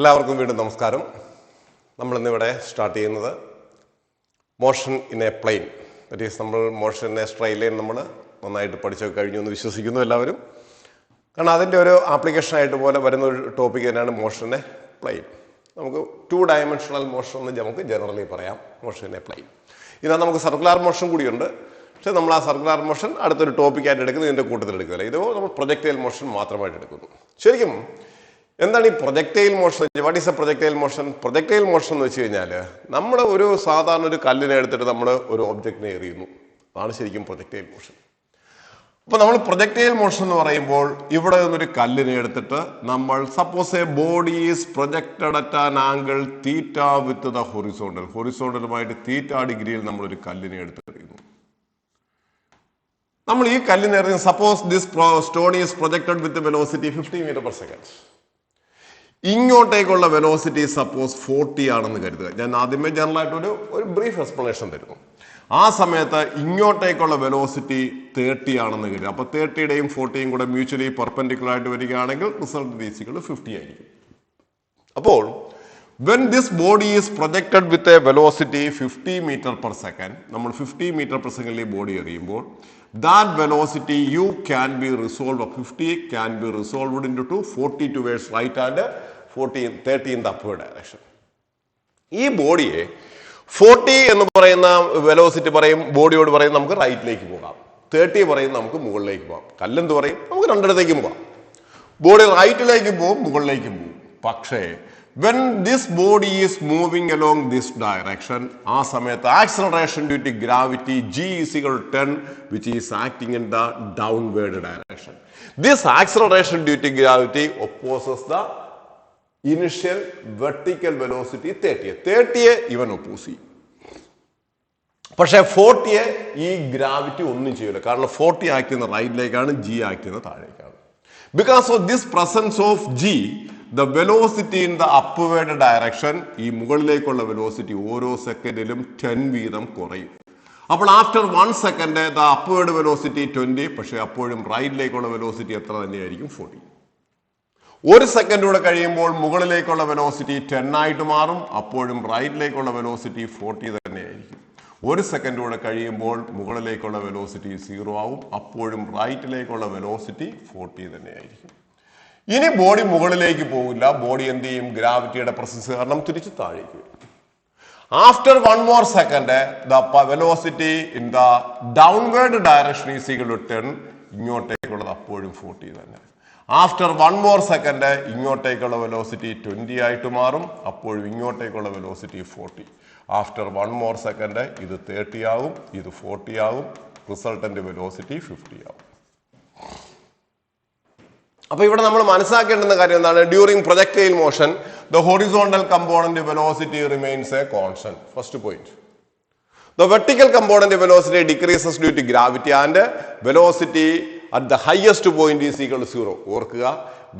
എല്ലാവർക്കും വീണ്ടും നമസ്കാരം. നമ്മളിന്നിവിടെ സ്റ്റാർട്ട് ചെയ്യുന്നത് motion in a plane. That is നമ്മൾ motion in a straight line നമ്മൾ നന്നായിട്ട് പഠിച്ചൊക്കെ കഴിഞ്ഞു എന്ന് വിശ്വസിക്കുന്നു എല്ലാവരും. കാരണം അതിൻ്റെ ഒരു ആപ്ലിക്കേഷനായിട്ട് പോലെ വരുന്ന ഒരു ടോപ്പിക് തന്നെയാണ് മോഷൻ ഇൻ എ പ്ലെയിൻ. നമുക്ക് 2 ഡയമെൻഷണൽ മോഷൻ എന്ന് നമുക്ക് ജനറലി പറയാം മോഷൻ ഇൻ എ പ്ലെയിൻ. ഇതിനകത്ത് നമുക്ക് സർക്കുലാർ മോഷൻ കൂടിയുണ്ട്. പക്ഷേ നമ്മൾ ആ സർക്കുലാർ മോഷൻ അടുത്തൊരു ടോപ്പിക്കായിട്ട് എടുക്കുന്നത് ഇതിൻ്റെ കൂട്ടത്തിൽ എടുക്കില്ല. ഇത് നമ്മൾ പ്രൊജക്റ്റൈൽ മോഷൻ മാത്രമായിട്ട് എടുക്കുന്നു. ശരിക്കും എന്താണ് ഈ projectile motion? What is A projectile motion? Projectile motion എന്ന് വെച്ച് കഴിഞ്ഞാൽ നമ്മൾ ഒരു സാധാരണ ഒരു കല്ലിനെ എടുത്തിട്ട് നമ്മൾ ഒരു ഒബ്ജക്റ്റിനെ എറിയുന്നു. അതാണ് ശരിക്കും പ്രൊജക്റ്റൈൽ മോഷൻ. അപ്പോൾ നമ്മൾ പ്രൊജക്റ്റൈൽ മോഷൻ എന്ന് പറയുമ്പോൾ ഇവിടെ നിന്നൊരു കല്ലിനെ എടുത്തിട്ട് നമ്മൾ suppose a body is projected at an angle theta with the horizontal. ഹൊറിസോണ്ടലുമായിട്ട് തീറ്റ ഡിഗ്രിയിൽ നമ്മളൊരു കല്ലിനെ എടുത്തെറിയുന്നു. നമ്മൾ ഈ കല്ലിനെ എറിയുന്നു. Suppose this stone is projected with velocity 50 meter per second. ഇങ്ങോട്ടേക്കുള്ള വെലോസിറ്റി സപ്പോസ് 40 ആണെന്ന് കരുതുക. ഞാൻ ആദ്യമേ ജനറലായിട്ട് ഒരു ബ്രീഫ് എക്സ്പ്ലനേഷൻ തരുന്നു. ആ സമയത്ത് ഇങ്ങോട്ടേക്കുള്ള വെലോസിറ്റി 30 ആണെന്ന് കരുതുക. അപ്പോൾ 30യുടെയും 40യും കൂടെ മ്യൂച്വലി പെർപെൻഡിക്കുലർ ആയിട്ട് വരികയാണെങ്കിൽ റിസൾട്ട് ഈക്വൽ ടു 50 ആയിരിക്കും. അപ്പോൾ when this body is projected with a velocity 50 meter per second, നമ്മൾ 50 meter per second ബോഡി എറിയുമ്പോൾ that velocity u can be resolved, 50 can be resolved into 40 towards right and 30 in the upward direction. ഈ ബോഡിയെ 40 എന്ന് പറയുന്ന velocity പറയും, ബോഡിയോട് പറയും നമുക്ക് റൈറ്റിലേക്ക് പോകാം. 30 പറയും നമുക്ക് മുകളിലേക്ക് പോകാം. കല്ലെന്ത് പറയും? നമുക്ക് രണ്ടിടത്തേക്കും പോകാം. ബോഡി റൈറ്റിലേക്കും പോകും, മുകളിലേക്കും പോകും. പക്ഷേ when this body is moving along this direction, ആ സമയത്ത് acceleration due to gravity g is equal to 10, which is acting in the downward direction. This acceleration due to gravity opposes the initial vertical velocity 30. 30യെ ഇവൻ oppose ചെയ്യും. പക്ഷേ 40യെ ഈ gravity ഒന്നും ചെയ്യില്ല. കാരണം 40 act ചെയ്യുന്ന റൈറ്റിലേക്കാണ്, ജി ആക്ട് ചെയ്യുന്ന താഴേക്കാണ്. Because of this presence of G, the velocity in the upward direction, ഈ മുകളിലേക്കുള്ള വെലോസിറ്റി ഓരോ സെക്കൻഡിലും 10 വീതം കുറയും. അപ്പോൾ after 1 second the upward velocity 20, പക്ഷേ അപ്പോഴും റൈറ്റിലേക്കുള്ള വെലോസിറ്റി എത്ര തന്നെയായിരിക്കും? 40. ഒരു സെക്കൻഡ് കൂടെ കഴിയുമ്പോൾ മുകളിലേക്കുള്ള വെലോസിറ്റി 10 ആയിട്ട് മാറും. അപ്പോഴും റൈറ്റിലേക്കുള്ള വെലോസിറ്റി 40 തന്നെയായിരിക്കും. ഒരു സെക്കൻഡ് കൂടെ കഴിയുമ്പോൾ മുകളിലേക്കുള്ള വെലോസിറ്റി 0 ആവും. അപ്പോഴും റൈറ്റിലേക്കുള്ള വെലോസിറ്റി 40 തന്നെയായിരിക്കും. ഇനി ബോഡി മുകളിലേക്ക് പോകില്ല. ബോഡി എന്ത് ചെയ്യും? ഗ്രാവിറ്റിയുടെ പ്രസൻസ് കാരണം തിരിച്ച് താഴേക്ക് വരും. After 1 more second the velocity in the downward direction is equal to 10. ഇങ്ങോട്ടേക്കുള്ളത് അപ്പോഴും 40 തന്നെ. ആഫ്റ്റർ 1 more second ഇങ്ങോട്ടേക്കുള്ള വെലോസിറ്റി 20 ആയിട്ട് മാറും. അപ്പോഴും ഇങ്ങോട്ടേക്കുള്ള വെലോസിറ്റി 40. ആഫ്റ്റർ 1 more second ഇത് 30 ആവും, ഇത് 40 ആവും. റിസൾട്ടന്റ് വെലോസിറ്റി 50 ആവും. അപ്പൊ ഇവിടെ നമ്മൾ മനസ്സിലാക്കേണ്ടുന്ന കാര്യം എന്താണ്? During projectile motion the horizontal component velocity remains a constant. First point. The vertical component velocity decreases due to gravity and velocity at the highest point is equal to 0. ഓർക്കുക,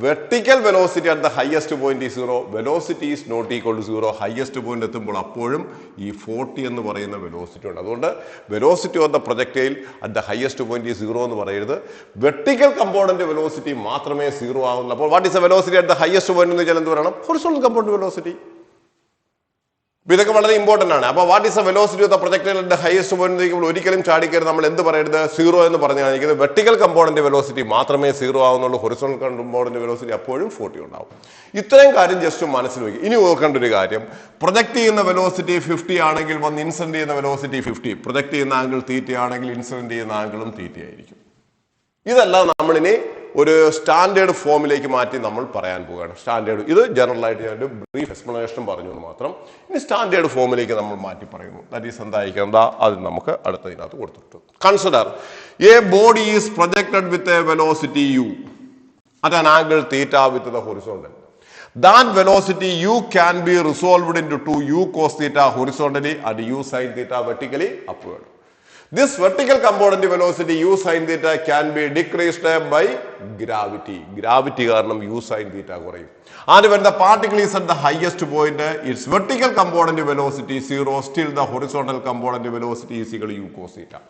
vertical velocity at the highest point is 0, velocity is not equal to 0. Highest point എത്തുമ്പോൾ അപ്പോഴും ഈ 40 എന്ന് പറയുന്ന velocity ഉണ്ട്. അതുകൊണ്ട് velocity of the projectile at the highest point is 0 എന്ന് പറയരുത്. വെർട്ടിക്കൽ കമ്പോണന്റ് വെലോസിറ്റി മാത്രമേ 0 ആവുന്നുള്ളൂ. അപ്പോൾ what is the velocity at the highest point എന്ന് വെച്ചാൽ എന്ത് പറയണം? Horizontal component velocity. ഇതൊക്കെ വളരെ ഇമ്പോർട്ടന്റ് ആണ്. അപ്പോൾ what is the velocity of the projectile at the highest point? ഒരിക്കലും ചാടിക്കരുത്. നമ്മൾ എന്ത് പറയരുത്? 0 എന്ന് പറഞ്ഞു കാണിക്കുന്നത് വെർട്ടിക്കൽ കമ്പോണന്റ് വെലോസിറ്റി മാത്രമേ 0 ആവുന്നുള്ളൂ. ഹൊറിസോണ്ടൽ കമ്പോണന്റ് വെലോസിറ്റി അപ്പോഴും 40 ഉണ്ടാവും. ഇത്രയും കാര്യം ജസ്റ്റ് മനസ്സിൽ വയ്ക്കും. ഇനി ഓർക്കേണ്ട ഒരു കാര്യം, പ്രൊജക്ട് ചെയ്യുന്ന വെലോസിറ്റി 50 ആണെങ്കിൽ വന്ന് ഇൻസിഡന്റ് ചെയ്യുന്ന വെലോസിറ്റി 50. പ്രൊജക്ട് ചെയ്യുന്ന ആംഗിൾ തീറ്റ ആണെങ്കിൽ ഇൻസിഡന്റ് ചെയ്യുന്ന ആംഗിളും തീറ്റ ആയിരിക്കും. ഇതെല്ലാം നമ്മളിനി ഒരു സ്റ്റാൻഡേർഡ് ഫോമിലേക്ക് മാറ്റി നമ്മൾ പറയാൻ പോവുകയാണ്. സ്റ്റാൻഡേർഡ്, ഇത് ജനറൽ ആയിട്ട് ഞാൻ ഒരു ബ്രീഫ് എക്സ്പ്ലനേഷൻ പറഞ്ഞു എന്ന് മാത്രം. ഇനി സ്റ്റാൻഡേർഡ് ഫോമിലേക്ക് നമ്മൾ മാറ്റി പറയുന്നു. ദാറ്റ് ഈസ് എന്തായിരിക്കും? അത് നമുക്ക് അടുത്തതിനകത്ത് കൊടുത്തിട്ടു. Consider a body is projected with a velocity u at an angle theta with the horizontal. That velocity u can be resolved into 2u cos theta horizontally and u sin theta vertically upward. This vertical component velocity u sin theta can be decreased by gravity. Gravity കാരണം u sin theta കുറയും. And when the particle is at the highest point, its vertical component velocity 0, still the horizontal component velocity is equal to u cos theta.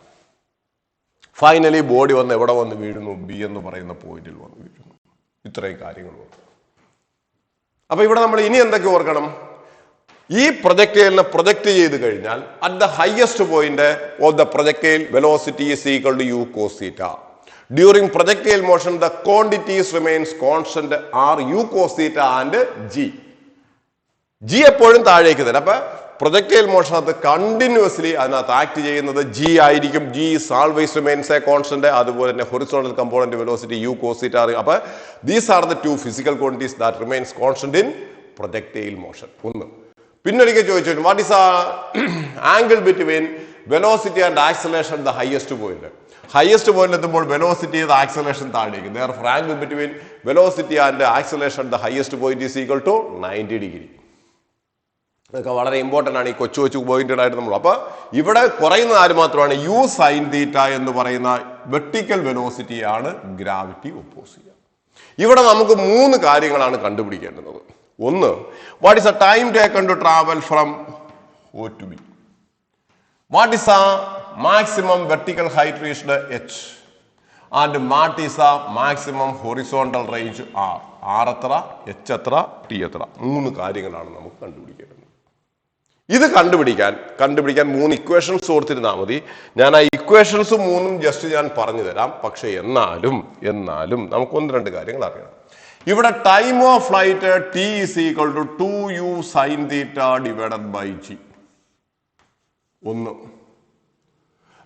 Finally, body വന്ന് എവിടെ വന്ന് വീഴുന്നു? B എന്ന് പറയുന്ന പോയിന്റിൽ വന്ന് വീഴുന്നു. ഇത്രയും കാര്യങ്ങൾ. അപ്പൊ ഇവിടെ നമ്മൾ ഇനി എന്തൊക്കെ ഓർക്കണം? ഈ പ്രൊജക്ടൈലിനെ പ്രൊജക്ട് ചെയ്ത് കഴിഞ്ഞാൽ at the highest point of the projectile velocity is equal to u cos theta. During projectile motion, the quantities remains constant are u cos theta and g. G എപ്പോഴും താഴേക്ക് തരാം. അപ്പൊ പ്രൊജക്ടൈൽ മോഷൻ അത് continuously അതിനകത്ത് act ചെയ്യുന്നത് G ആയിരിക്കും. G is always remains a constant. അതുപോലെ തന്നെ horizontal component velocity u cos theta. അപ്പൊ these are the two physical quantities that remains constant in projectile motion. ഒന്ന്. പിന്നൊരിക്കൽ ചോദിച്ചു what is angle between velocity and acceleration the highest point. Highest point എത്തുമ്പോൾ velocity acceleration താഴേക്ക്. Therefore, angle between velocity and acceleration the highest point is equal to 90 degree. ഇതൊക്കെ വളരെ important ആണ് ഈ കൊച്ചു കൊച്ചു പോയിന്റഡ് ആയിട്ട് നമ്മൾ. അപ്പൊ ഇവിടെ കുറയുന്ന ആര് മാത്രമാണ്? യു സൈൻ തീറ്റ എന്ന് പറയുന്ന വെർട്ടിക്കൽ വെലോസിറ്റിയാണ് ഗ്രാവിറ്റി ഒപ്പോസ് ചെയ്യുക. ഇവിടെ നമുക്ക് മൂന്ന് കാര്യങ്ങളാണ് കണ്ടുപിടിക്കേണ്ടത്. ഒന്ന്, what is a time taken to travel from O to B? What is a maximum vertical height reached h? And what is a maximum horizontal range r? R എത്ര, h എത്ര, t എത്ര? മൂന്ന് കാര്യങ്ങളാണ് നമുക്ക് കണ്ടുപിടിക്കേണ്ടത്. ഇത് കണ്ടുപിടിക്കാൻ മൂന്ന് ഇക്വേഷൻസ് ഓർത്തിരുന്നാൽ മതി. ഞാൻ ആ ഇക്വേഷൻസ് മൂന്നും ജസ്റ്റ് ഞാൻ പറഞ്ഞു തരാം. പക്ഷെ എന്നാലും നമുക്ക് ഒന്ന് രണ്ട് കാര്യങ്ങൾ അറിയണം. ഇവിടെ time of flight t is equal to 2u sin theta divided by g. ഒന്ന്.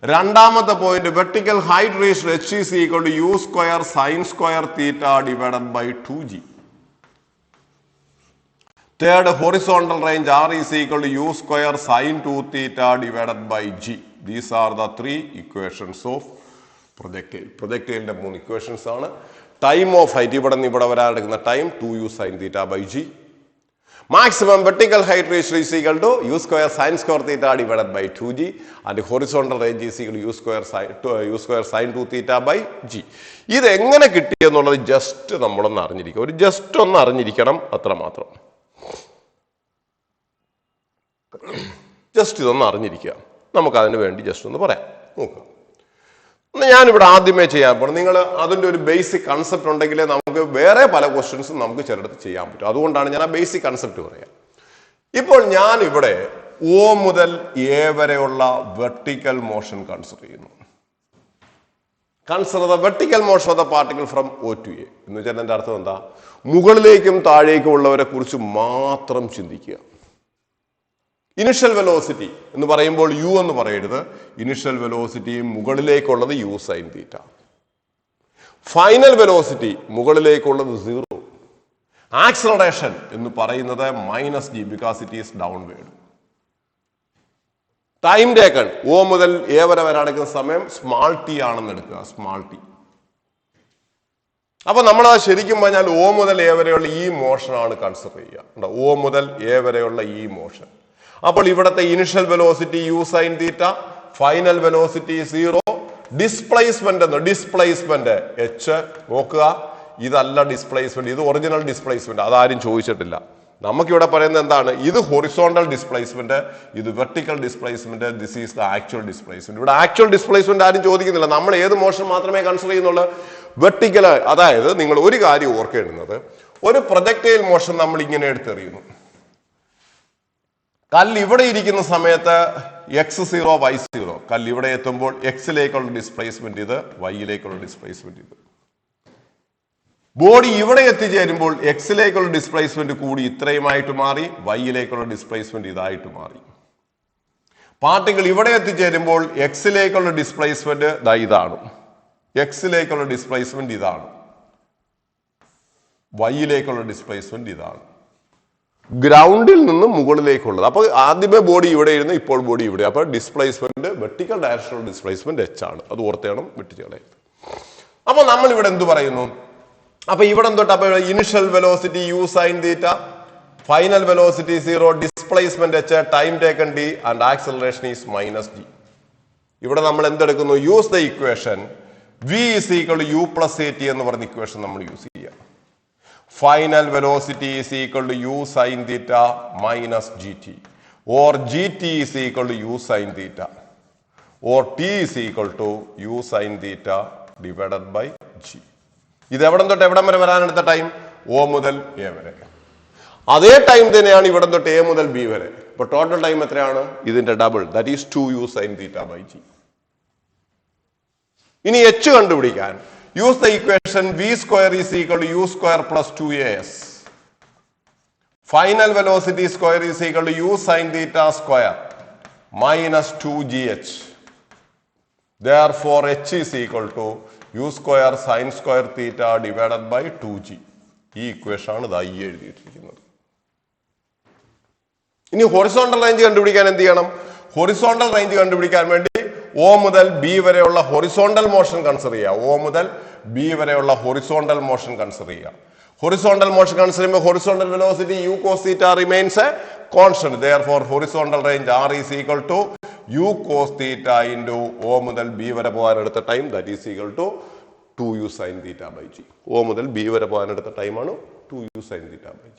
രണ്ടാമത്തെ point vertical height ratio h is equal to u square sin square theta divided by 2g. Third, horizontal range r is equal to u square sin 2 theta divided by g. These are the three equations of projectile. Projectile മൂന്ന് equations ആണ്. Time of height ഇവിടെ നിന്ന് ഇവിടെ വരാനെടുക്കുന്ന time 2u sin theta by g. Maximum vertical height ratio is equal to u square sin square theta divided by 2g, and horizontal range is equal to u square sin 2 theta by g. ഇത് എങ്ങനെ കിട്ടി എന്നുള്ളത് just നമ്മളൊന്ന് അറിഞ്ഞിരിക്കുക. ഒരു just ഒന്ന് അറിഞ്ഞിരിക്കണം, അത്രമാത്രം. ജസ്റ്റ് ഇതൊന്ന് അറിഞ്ഞിരിക്കുക. നമുക്ക് അതിന് വേണ്ടി ജസ്റ്റ് ഒന്ന് പറയാം. നോക്കുക, ഞാനിവിടെ ആദ്യമേ ചെയ്യാൻ പോകണം. നിങ്ങൾ അതിൻ്റെ ഒരു ബേസിക് കൺസെപ്റ്റ് ഉണ്ടെങ്കിലേ നമുക്ക് വേറെ പല ക്വസ്റ്റ്യൻസും നമുക്ക് ചിലടത്ത് ചെയ്യാൻ പറ്റും. അതുകൊണ്ടാണ് ഞാൻ ആ ബേസിക് കൺസെപ്റ്റ് പറയാം. ഇപ്പോൾ ഞാൻ ഇവിടെ O മുതൽ A വരെയുള്ള വെർട്ടിക്കൽ മോഷൻ കൺസിഡർ ചെയ്യുന്നു. Consider the vertical motion of the particle from O to A എന്ന് വെച്ചാൽ എൻ്റെ അർത്ഥം എന്താ? മുകളിലേക്കും താഴേക്കും ഉള്ളവരെ കുറിച്ച് മാത്രം ചിന്തിക്കുക. ഇനിഷ്യൽ വെലോസിറ്റി എന്ന് പറയുമ്പോൾ u എന്ന് പറയരുത്. ഇനിഷ്യൽ വെലോസിറ്റി മുകളിലേക്കുള്ളത് u sine theta. Final velocity മുകളിലേക്കുള്ളത് 0. ആക്സലറേഷൻ എന്ന് പറയുന്നത് -g because it is downward. Time taken O മുതൽ A വരെ വരാനെടുക്കുന്ന സമയം സ്മാൾ t ആണെന്ന് എടുക്കുക. Small t. അപ്പൊ നമ്മൾ ശരിക്കും പറഞ്ഞാൽ O മുതൽ A വരെയുള്ള ഈ മോഷനാണ് കൺസിഡർ ചെയ്യുക. O മുതൽ A വരെയുള്ള ഈ മോഷൻ. അപ്പോൾ ഇവിടത്തെ initial velocity u sine theta, final velocity 0, displacement h. നോക്കുക, ഇതല്ല ഡിസ്പ്ലേസ്മെന്റ്, ഇത് ഒറിജിനൽ ഡിസ്പ്ലേസ്മെന്റ്. അതാരും ചോദിച്ചിട്ടില്ല. നമുക്കിവിടെ പറയുന്നത് എന്താണ്? ഇത് ഹൊറിസോണ്ടൽ ഡിസ്പ്ലേസ്മെന്റ്, ഇത് vertical displacement, this is the actual displacement. ഇവിടെ ആക്ച്വൽ ഡിസ്പ്ലേസ്മെന്റ് ആരും ചോദിക്കുന്നില്ല. നമ്മൾ ഏത് മോഷൻ മാത്രമേ കൺസിഡർ ചെയ്യുന്നുള്ളൂ? വെർട്ടിക്കൽ. അതായത് നിങ്ങൾ ഒരു കാര്യം ഓർക്കേണ്ടുന്നത്, ഒരു പ്രൊജക്ടൈൽ മോഷൻ നമ്മൾ ഇങ്ങനെ എടുത്തെറിയുന്നു. കല്ല് ഇവിടെ ഇരിക്കുന്ന സമയത്ത് x0 y0, കല്ല് ഇവിടെ എത്തുമ്പോൾ എക്സിലേക്കുള്ള ഡിസ്പ്ലേസ്മെന്റ് ഇത്, വൈയിലേക്കുള്ള ഡിസ്പ്ലേസ്മെന്റ് ഇത്. ബോഡി ഇവിടെ എത്തിച്ചേരുമ്പോൾ എക്സിലേക്കുള്ള ഡിസ്പ്ലേസ്മെന്റ് കൂടി ഇത്രയുമായിട്ട് മാറി, വൈയിലേക്കുള്ള ഡിസ്പ്ലേസ്മെന്റ് ഇതായിട്ട് മാറി. പാർട്ടിക്കിൾ ഇവിടെ എത്തിച്ചേരുമ്പോൾ എക്സിലേക്കുള്ള ഡിസ്പ്ലേസ്മെന്റ് ഇതാണ്, എക്സിലേക്കുള്ള ഡിസ്പ്ലേസ്മെന്റ് ഇതാണ്, വൈയിലേക്കുള്ള ഡിസ്പ്ലേസ്മെന്റ് ഇതാണ്. ഗ്രൗണ്ടിൽ നിന്ന് മുകളിലേക്കുള്ളത്. അപ്പൊ ആദ്യമേ ബോഡി ഇവിടെ ഇരുന്ന് ഇപ്പോൾ ബോഡി ഇവിടെ. അപ്പൊ displacement vertical directional displacement h ആണ്. അത് ഓർത്തേണം, വിട്ടുകളെ. അപ്പൊ നമ്മൾ ഇവിടെ എന്ത് പറയുന്നു? അപ്പൊ ഇവിടെ തൊട്ട് അപ്പൊ initial velocity u sine theta, final velocity 0, displacement h, time taken d, and acceleration is -g. ഇവിടെ നമ്മൾ എന്തെടുക്കുന്നു? Use the equation v is equal to u plus at എന്ന് പറഞ്ഞ ഇക്വേഷൻ നമ്മൾ യൂസ് ചെയ്യാം. Final velocity is equal to u sin theta minus gt, or gt is equal to u sin theta, or t is equal to u sin theta divided by g. ഇത് എവിടെ തൊട്ട് എവിടം വരെ വരാനെടുത്ത time? O മുതൽ A വരെ. അതേ time തന്നെയാണ് ഇവിടെ തൊട്ട് എ മുതൽ ബി വരെ. ഇപ്പൊ ടോട്ടൽ ടൈം എത്രയാണ്? ഇതിന്റെ double, that is 2u sin theta by g. ഇനി h കണ്ടുപിടിക്കാൻ use the equation v square is equal to u square plus 2as. Final velocity square is equal to u sin theta square minus 2gh. Therefore h is equal to u square sin square theta divided by 2g. ഈ equation ആണ് ഇതാ ഈ എഴുതിയിട്ടിരിക്കുന്നത്. ഇനി horizontal range കണ്ടുപിടിക്കാൻ എന്ത് ചെയ്യണം? Horizontal range കണ്ടുപിടിക്കാൻ വേണ്ടി O മുതൽ ബി വരെയുള്ള ഹൊറിസോണ്ടൽ മോഷൻ കൺസിഡർ ചെയ്യുക. O മുതൽ ബി വരെയുള്ള ഹൊറിസോണ്ടൽ മോഷൻ കൺസിഡർ ചെയ്യുക. ഹൊറിസോണ്ടൽ മോഷൻ കൺസിഡർ ചെയ്യുമ്പോൾ horizontal velocity u cos theta remains a constant. Therefore horizontal range r is equal to u cos theta into O മുതൽ B വരെ പോകാൻ എടുത്ത time, that is equal to 2u sin theta by g. O മുതൽ B വരെ പോകാൻ എടുത്ത ടൈമാണ് 2u sin theta by g.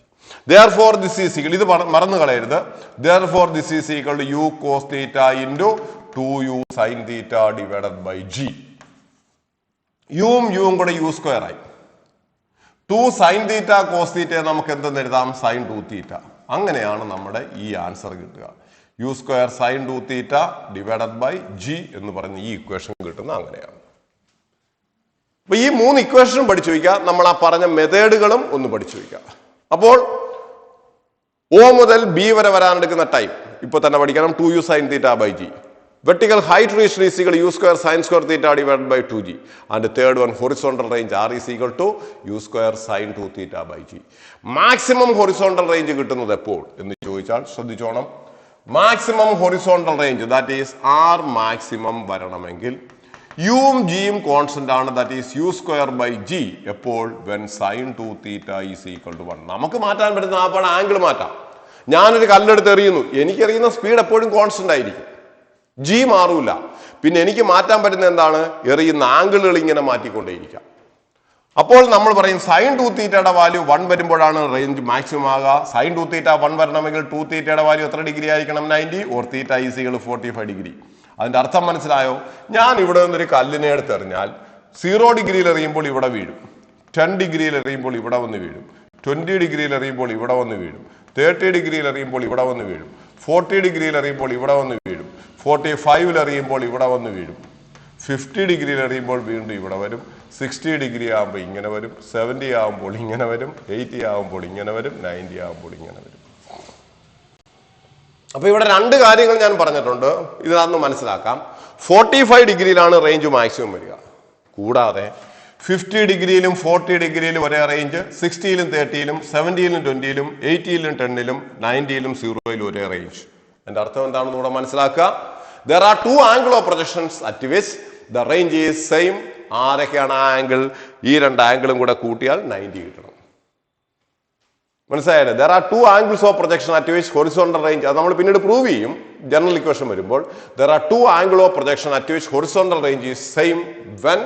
Therefore this is equal, ഇത് മറന്നു കളയരുത്. Therefore this is equal to u cos theta into 2u sin theta divided by g. യും യും കൂടെ u സ്ക്വയർ ആയി. 2 sin theta cos theta നമുക്ക് എന്തെന്ന് എഴുതാം? sin 2 theta. അങ്ങനെയാണ് നമ്മുടെ ഈ ആൻസർ കിട്ടുക. u square sin 2 theta divided by g എന്ന് പറഞ്ഞ് ഈ ഇക്വേഷൻ കിട്ടുന്ന അങ്ങനെയാണ്. അപ്പൊ ഈ മൂന്ന് ഇക്വേഷനും പഠിച്ചു വയ്ക്കുക. നമ്മൾ ആ പറഞ്ഞ മെത്തേഡുകളും ഒന്ന് പഠിച്ചു വയ്ക്കുക. അപ്പോൾ O മുതൽ ബി വരെ വരാനെടുക്കുന്ന ടൈം ഇപ്പൊ തന്നെ പഠിക്കണം. 2u sin theta by g. Vertical height reached is equal to u square sin square theta divided by 2g. And the third one, horizontal range r is equal to u square sin 2 theta by g. Maximum horizontal range കിട്ടുന്നത് എപ്പോൾ എന്ന് ചോദിച്ചാൽ ശ്രദ്ധിച്ചോണം. Maximum horizontal range that is r maximum വരണമെങ്കിൽ യും ജിയും constant ആണ്, that is u square by g. എപ്പോൾ? when sin 2 theta is equal to 1. നമുക്ക് മാറ്റാൻ പറ്റുന്ന ആ പണം ആംഗിൾ മാറ്റാം. ഞാനൊരു കല്ലെടുത്ത് എറിയുന്നു, എനിക്കെറിയുന്ന സ്പീഡ് എപ്പോഴും കോൺസ്റ്റന്റ് ആയിരിക്കും, ജി മാറൂല. പിന്നെ എനിക്ക് മാറ്റാൻ പറ്റുന്ന എന്താണ്? എറിയുന്ന ആംഗിളുകൾ ഇങ്ങനെ മാറ്റിക്കൊണ്ടേയിരിക്കാം. അപ്പോൾ നമ്മൾ പറയും sin 2 തീറ്റയുടെ വാല്യൂ 1 വരുമ്പോഴാണ് റേഞ്ച് മാക്സിമം ആകുക. sin 2 തീറ്റ 1 വരണമെങ്കിൽ 2 തീറ്റയുടെ വാല്യൂ എത്ര ഡിഗ്രി ആയിരിക്കണം? 90 or theta is equal 45 degree. അതിന്റെ അർത്ഥം മനസ്സിലായോ? ഞാൻ ഇവിടെ നിന്നൊരു കല്ലിനെ എടുത്ത് എറിഞ്ഞാൽ 0 ഡിഗ്രിയിൽ എറിയുമ്പോൾ ഇവിടെ വീഴും, 10 ഡിഗ്രിയിൽ എറിയുമ്പോൾ ഇവിടെ വന്ന് വീഴും, 20 ഡിഗ്രിയിൽ എറിയുമ്പോൾ ഇവിടെ വന്ന് വീഴും, 30 ഡിഗ്രിയിൽ എറിയുമ്പോൾ ഇവിടെ വന്ന് വീഴും, 40 ഡിഗ്രിയിൽ എറിയുമ്പോൾ ഇവിടെ വന്ന് വീഴും, 45 എറിയുമ്പോൾ ഇവിടെ വന്ന് വീഴും, 50 ഡിഗ്രിയിൽ എറിയുമ്പോൾ വീണ്ടും ഇവിടെ വരും, 60 ഡിഗ്രി ആകുമ്പോൾ ഇങ്ങനെ വരും, 70 ആകുമ്പോൾ ഇങ്ങനെ വരും, 80 ആകുമ്പോൾ ഇങ്ങനെ വരും, 90 ആകുമ്പോൾ ഇങ്ങനെ വരും. അപ്പൊ ഇവിടെ രണ്ട് കാര്യങ്ങൾ ഞാൻ പറഞ്ഞിട്ടുണ്ട്, ഇതിനകത്ത് മനസ്സിലാക്കാം. 45 ഡിഗ്രിയിലാണ് റേഞ്ച് മാക്സിമം വരിക. കൂടാതെ 50 ഡിഗ്രിയിലും 40 ഡിഗ്രിയിലും ഒരേ റേഞ്ച്, 60ലും 30ലും 70ലും 20ലും 80ലും 10ലും 90ലും 0ലും ഒരേ റേഞ്ച്. എന്റെ അർത്ഥം എന്താണെന്ന് കൂടെ മനസ്സിലാക്കുക. There are two angle of projections at which the range is same. ആരൊക്കെയാണ് ആ ആംഗിൾ? ഈ രണ്ട് ആംഗിളും കൂടെ കൂട്ടിയാൽ 90 കിട്ടണം. മനസ്സിലായത്? There are two angles of projection at which horizontal range, അത് നമ്മൾ പിന്നീട് പ്രൂവ് ചെയ്യും ജനറൽ ഇക്വേഷൻ വരുമ്പോൾ. There are two angle of projection at which horizontal range is same when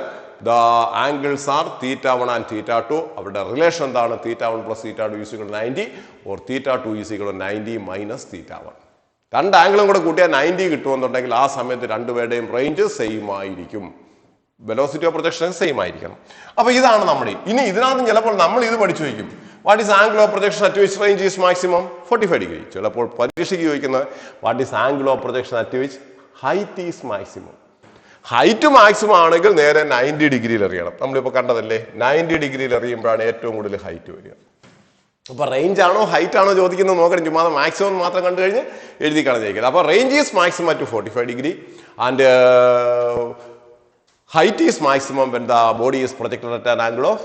the angles are θ1 and θ2. അവരുടെ റിലേഷൻ എന്താണ്? θ1 plus θ2 is equal to 90 or θ2 is equal to 90 minus θ1. രണ്ട് ആംഗിളും കൂടെ കൂട്ടിയാൽ 90 കിട്ടുമെന്നുണ്ടെങ്കിൽ ആ സമയത്ത് രണ്ടുപേരുടെയും റേഞ്ച് സെയിം ആയിരിക്കും, വെലോസിറ്റി ഓഫ് പ്രൊജക്ഷൻ സെയിം ആയിരിക്കണം. അപ്പൊ ഇതാണ് നമ്മുടെ. ഇനി ഇതിനകത്ത് ചിലപ്പോൾ നമ്മൾ ഇത് പഠിച്ചു വയ്ക്കും, what is angle of projection at which range is maximum? 45 degree. ചിലപ്പോൾ പരീക്ഷയ്ക്ക് ചോദിക്കുന്നത് what is angle of projection at which height is maximum? Height maximum ആണെങ്കിൽ നേരെ 90 ഡിഗ്രിയിൽ എറിയണം. നമ്മളിപ്പോൾ കണ്ടതല്ലേ, 90 ഡിഗ്രിയിൽ എറിയുമ്പോഴാണ് ഏറ്റവും കൂടുതൽ ഹൈറ്റ് വരിക. അപ്പൊ റേഞ്ച് ആണോ ഹൈറ്റ് ആണോ ചോദിക്കുന്നത് നോക്കണം, ചുമ്മാ മാക്സിമം മാത്രം കണ്ടു കഴിഞ്ഞ് എഴുതി കളഞ്ഞിരിക്കുന്നത്. അപ്പൊ range is maximum at 45 degree and height is maximum when the body is projected at an angle of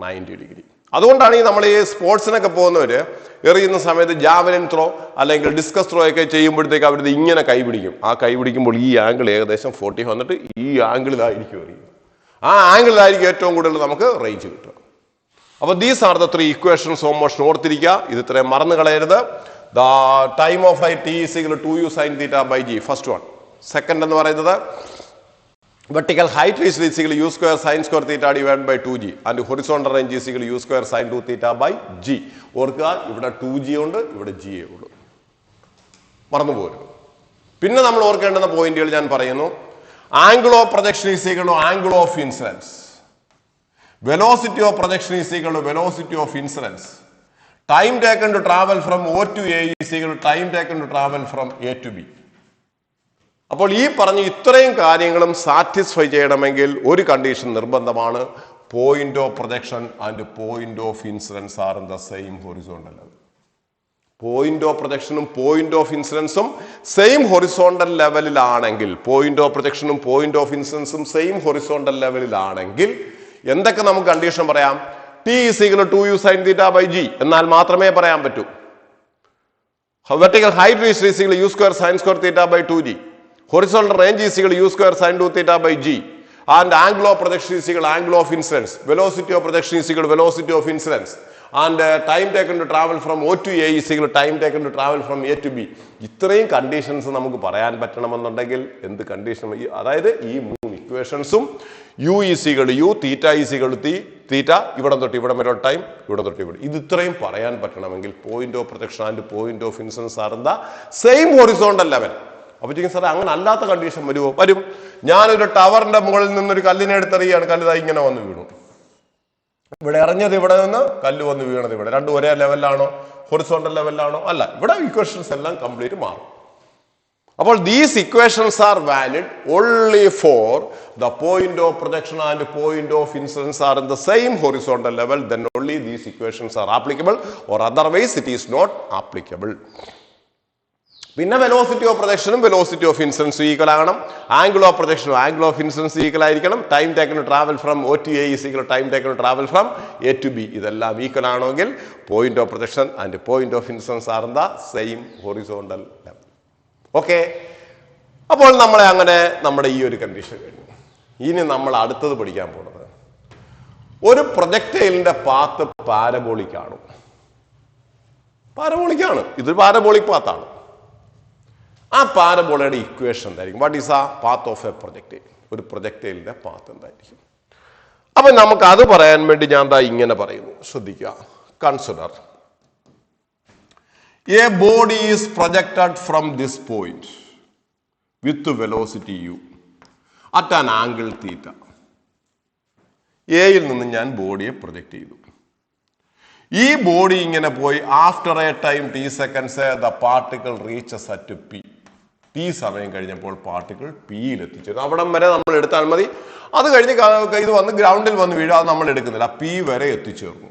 90 degree. അതുകൊണ്ടാണ് ഈ നമ്മൾ ഈ സ്പോർട്സിനൊക്കെ പോകുന്നവര് എറിയുന്ന സമയത്ത് ജാവലിൻ ത്രോ അല്ലെങ്കിൽ ഡിസ്കസ് ത്രോ ഒക്കെ ചെയ്യുമ്പോഴത്തേക്ക് അവരിത് ഇങ്ങനെ കൈ പിടിക്കും. ആ കൈ പിടിക്കുമ്പോൾ ഈ ആംഗിൾ ഏകദേശം 40 വന്നിട്ട് ഈ ആംഗിളിലായിരിക്കും എറിയും. ആ ആംഗിളിലായിരിക്കും ഏറ്റവും കൂടുതൽ നമുക്ക് റേഞ്ച് കിട്ടുക. അപ്പൊ these are the three equations. Almost ഓർത്തിരിക്കുക, ഇത് ഇത്രയും മറന്നു കളയരുത്. The time of height t is equal to 2u sin theta by g, first one. Second എന്ന് പറയുന്നത് vertical height is equal to u square sin square theta divided by 2g and horizontal range is equal to u square sin 2 theta by g. ഓർക്കുക, ഇവിടെ 2g ഉണ്ട്, ഇവിടെ g ഉള്ളൂ, മറന്നുപോകരുത്. പിന്നെ നമ്മൾ ഓർക്കേണ്ടുന്ന പോയിന്റുകൾ ഞാൻ പറയുന്നു. Angle of projection is equal to angle of incidence, velocity of projection is equal to velocity of incidence, Time taken to travel from O to A is equal to time taken to travel from A to B. അപ്പോൾ ഈ പറഞ്ഞ ഇത്രയും കാര്യങ്ങളും satisfy ചെയ്യണമെങ്കിൽ ഒരു condition നിർബന്ധമാണ്. Point of projection and point of incidence are in the same horizontal level. Point of പ്രൊജക്ഷനും point of ഇൻസിഡൻസും സെയിം ഹൊറിസോണ്ടൽ ലെവലിലാണെങ്കിൽ, പോയിന്റ് ഓഫ് പ്രൊജക്ഷനും പോയിന്റ് ഓഫ് ഇൻസിഡൻസും സെയിം ഹൊറിസോണ്ടൽ ലെവലിലാണെങ്കിൽ എന്തൊക്കെ നമുക്ക് കണ്ടീഷൻ പറയാം? T is equal to 2u sin theta by g എന്നാൽ മാത്രമേ പറയാൻ പറ്റൂ. Vertical height is equal to u square sin square theta by 2g. Horizontal range is equal to u square sin 2 theta by g. And angle of projection is equal to angle of incidence. Velocity of projection is equal to velocity of incidence. And time taken to travel from O to A is equal to time taken to travel from A to B. ഇത്രയും conditions നമുക്ക് പറയാൻ പറ്റണമെന്നുണ്ടെങ്കിൽ എന്ത് condition? അതായത് ഈ മൂന്ന് ഇക്വേഷൻസും u is equal to u, theta is equal to theta, ഇവിടെ തൊട്ട് ഇവിടെ വരെ ടൈം, ഇവിടെ തൊട്ട് ഇവിടെ, ഇത് ഇത്രയും പറയാൻ പറ്റണമെങ്കിൽ point of projection and point of incidence are in the same horizontal level. അപ്പൊ സാറേ അങ്ങനെ അല്ലാത്ത കണ്ടീഷൻ വരുമോ? വരും. ഞാനൊരു ടവറിന്റെ മുകളിൽ നിന്നൊരു കല്ലിനെ എടുത്തെറിയാണ്, കല്ല് ഇങ്ങനെ വന്ന് വീണു. ഇവിടെ എറിഞ്ഞത് ഇവിടെ നിന്ന്, കല്ല് വന്ന് വീണത് ഇവിടെ. രണ്ടും ഒരേ ലെവലിലാണോ? ഹൊറിസോണ്ടൽ ലെവലിലാണോ? അല്ല. ഇവിടെ ഇക്വേഷൻസ് എല്ലാം കംപ്ലീറ്റ് മാറും. അപ്പോൾ these equations are valid only for the point of projection and point of incidence are in the same horizontal level. Then only these equations are applicable, or otherwise it is not applicable. പിന്നെ velocity of പ്രൊജക്ഷനും velocity of ഇൻസിഡൻസും equal ആകണം. Angle of പ്രൊജക്ഷനും angle of ഇൻസിഡൻസും equal ആയിരിക്കണം. Time taken to travel from O to A is equal to time taken to travel from A to B. ഇതെല്ലാം equal ആണെങ്കിൽ point of projection and point of incidence are in the same horizontal level. Okay. അപ്പോൾ നമ്മളെ അങ്ങനെ നമ്മുടെ ഈ ഒരു condition കഴിഞ്ഞു. ഇനി നമ്മൾ അടുത്തത് പഠിക്കാൻ പോകുന്നത് ഒരു പ്രൊജക്ടൈലിന്റെ പാത്ത് പാരബോളിക് ആണ്. പാരബോളിക്കാണ്, ഇതൊരു പാരബോളിക് പാത്താണ്. ആ പാരബോളയുടെ ഇക്വേഷൻ എന്തായിരിക്കും? വാട്ട് ഈസ് ആ പാത്ത് ഓഫ് എ പ്രൊജക്ടൈൽ? ഒരു പ്രൊജക്ടൈലിന്റെ പാത്ത് എന്തായിരിക്കും? അപ്പൊ നമുക്ക് അത് പറയാൻ വേണ്ടി ഞാൻ ദാ ഇങ്ങനെ പറയുന്നു, ശ്രദ്ധിക്കുക. Consider a body is projected from this point with velocity u at an angle തീറ്റ. എയിൽ നിന്ന് ഞാൻ ബോഡിയെ പ്രൊജക്ട് ചെയ്തു. ഈ ബോഡി ഇങ്ങനെ പോയി after A time t seconds the particle reaches at p. t സമയം കഴിഞ്ഞപ്പോൾ പാർട്ടിക്കിൾ പിയിൽ എത്തിച്ചേരും. അവിടം വരെ നമ്മൾ എടുത്താൽ മതി. അത് കഴിഞ്ഞ് ഇത് വന്ന് ഗ്രൗണ്ടിൽ വന്ന് വീഴുക, അത് നമ്മൾ എടുക്കുന്നില്ല. p വരെ എത്തിച്ചേർന്നു.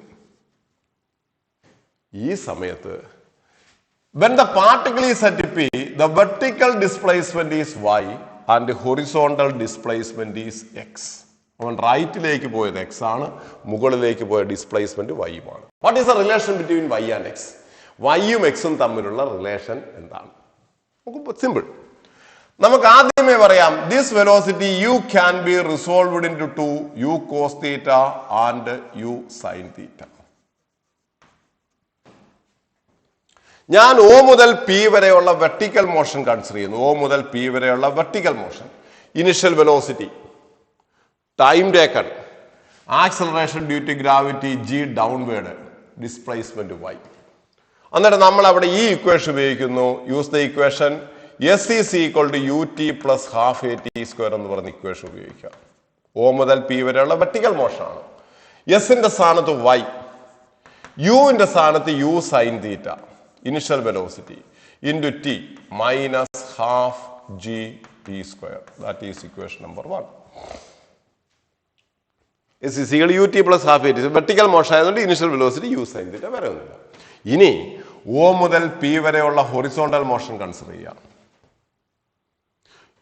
ഈ സമയത്ത് when the particle is at p, the vertical displacement is y and the horizontal displacement is x. അവൻ റൈറ്റിലേക്ക് പോയത് x ആണ്, മുകളിലേക്ക് പോയ ഡിസ്പ്ലേസ്മെന്റ് y യുമാണ്. What is the relation between y and x? y യും x ഉം തമ്മിലുള്ള റിലേഷൻ എന്താണ്? സിമ്പിൾ. നമുക്ക് ആദ്യമേ പറയാം, this velocity u can be resolved into two, u cos theta and u sin theta. ഞാൻ O മുതൽ P വരെയുള്ള വെർട്ടിക്കൽ മോഷൻ കൺസിഡർ ചെയ്യുന്നു. O മുതൽ P വരെയുള്ള vertical motion, initial velocity, time taken, acceleration due to gravity g downward, displacement y. എന്നിട്ട് നമ്മൾ അവിടെ ഈ ഇക്വേഷൻ ഉപയോഗിക്കുന്നു. Use the equation S is equal to ut plus half at square എന്ന് പറഞ്ഞ ഇക്വേഷൻ ഉപയോഗിക്കുക. O മുതൽ P വരെയുള്ള വെർട്ടിക്കൽ മോഷൻ ആണ്. എസിന്റെ സ്ഥാനത്ത് y, യുവിന്റെ സ്ഥാനത്ത് u sin theta, initial velocity, into t minus half g t square. That is equation number 1. S is equal to ut plus half at. Vertical motion ആയതുകൊണ്ട് initial velocity u sin theta വരെ ഒന്നുമില്ല. ഇനി O മുതൽ P വരെയുള്ള horizontal motion consider ചെയ്യാം.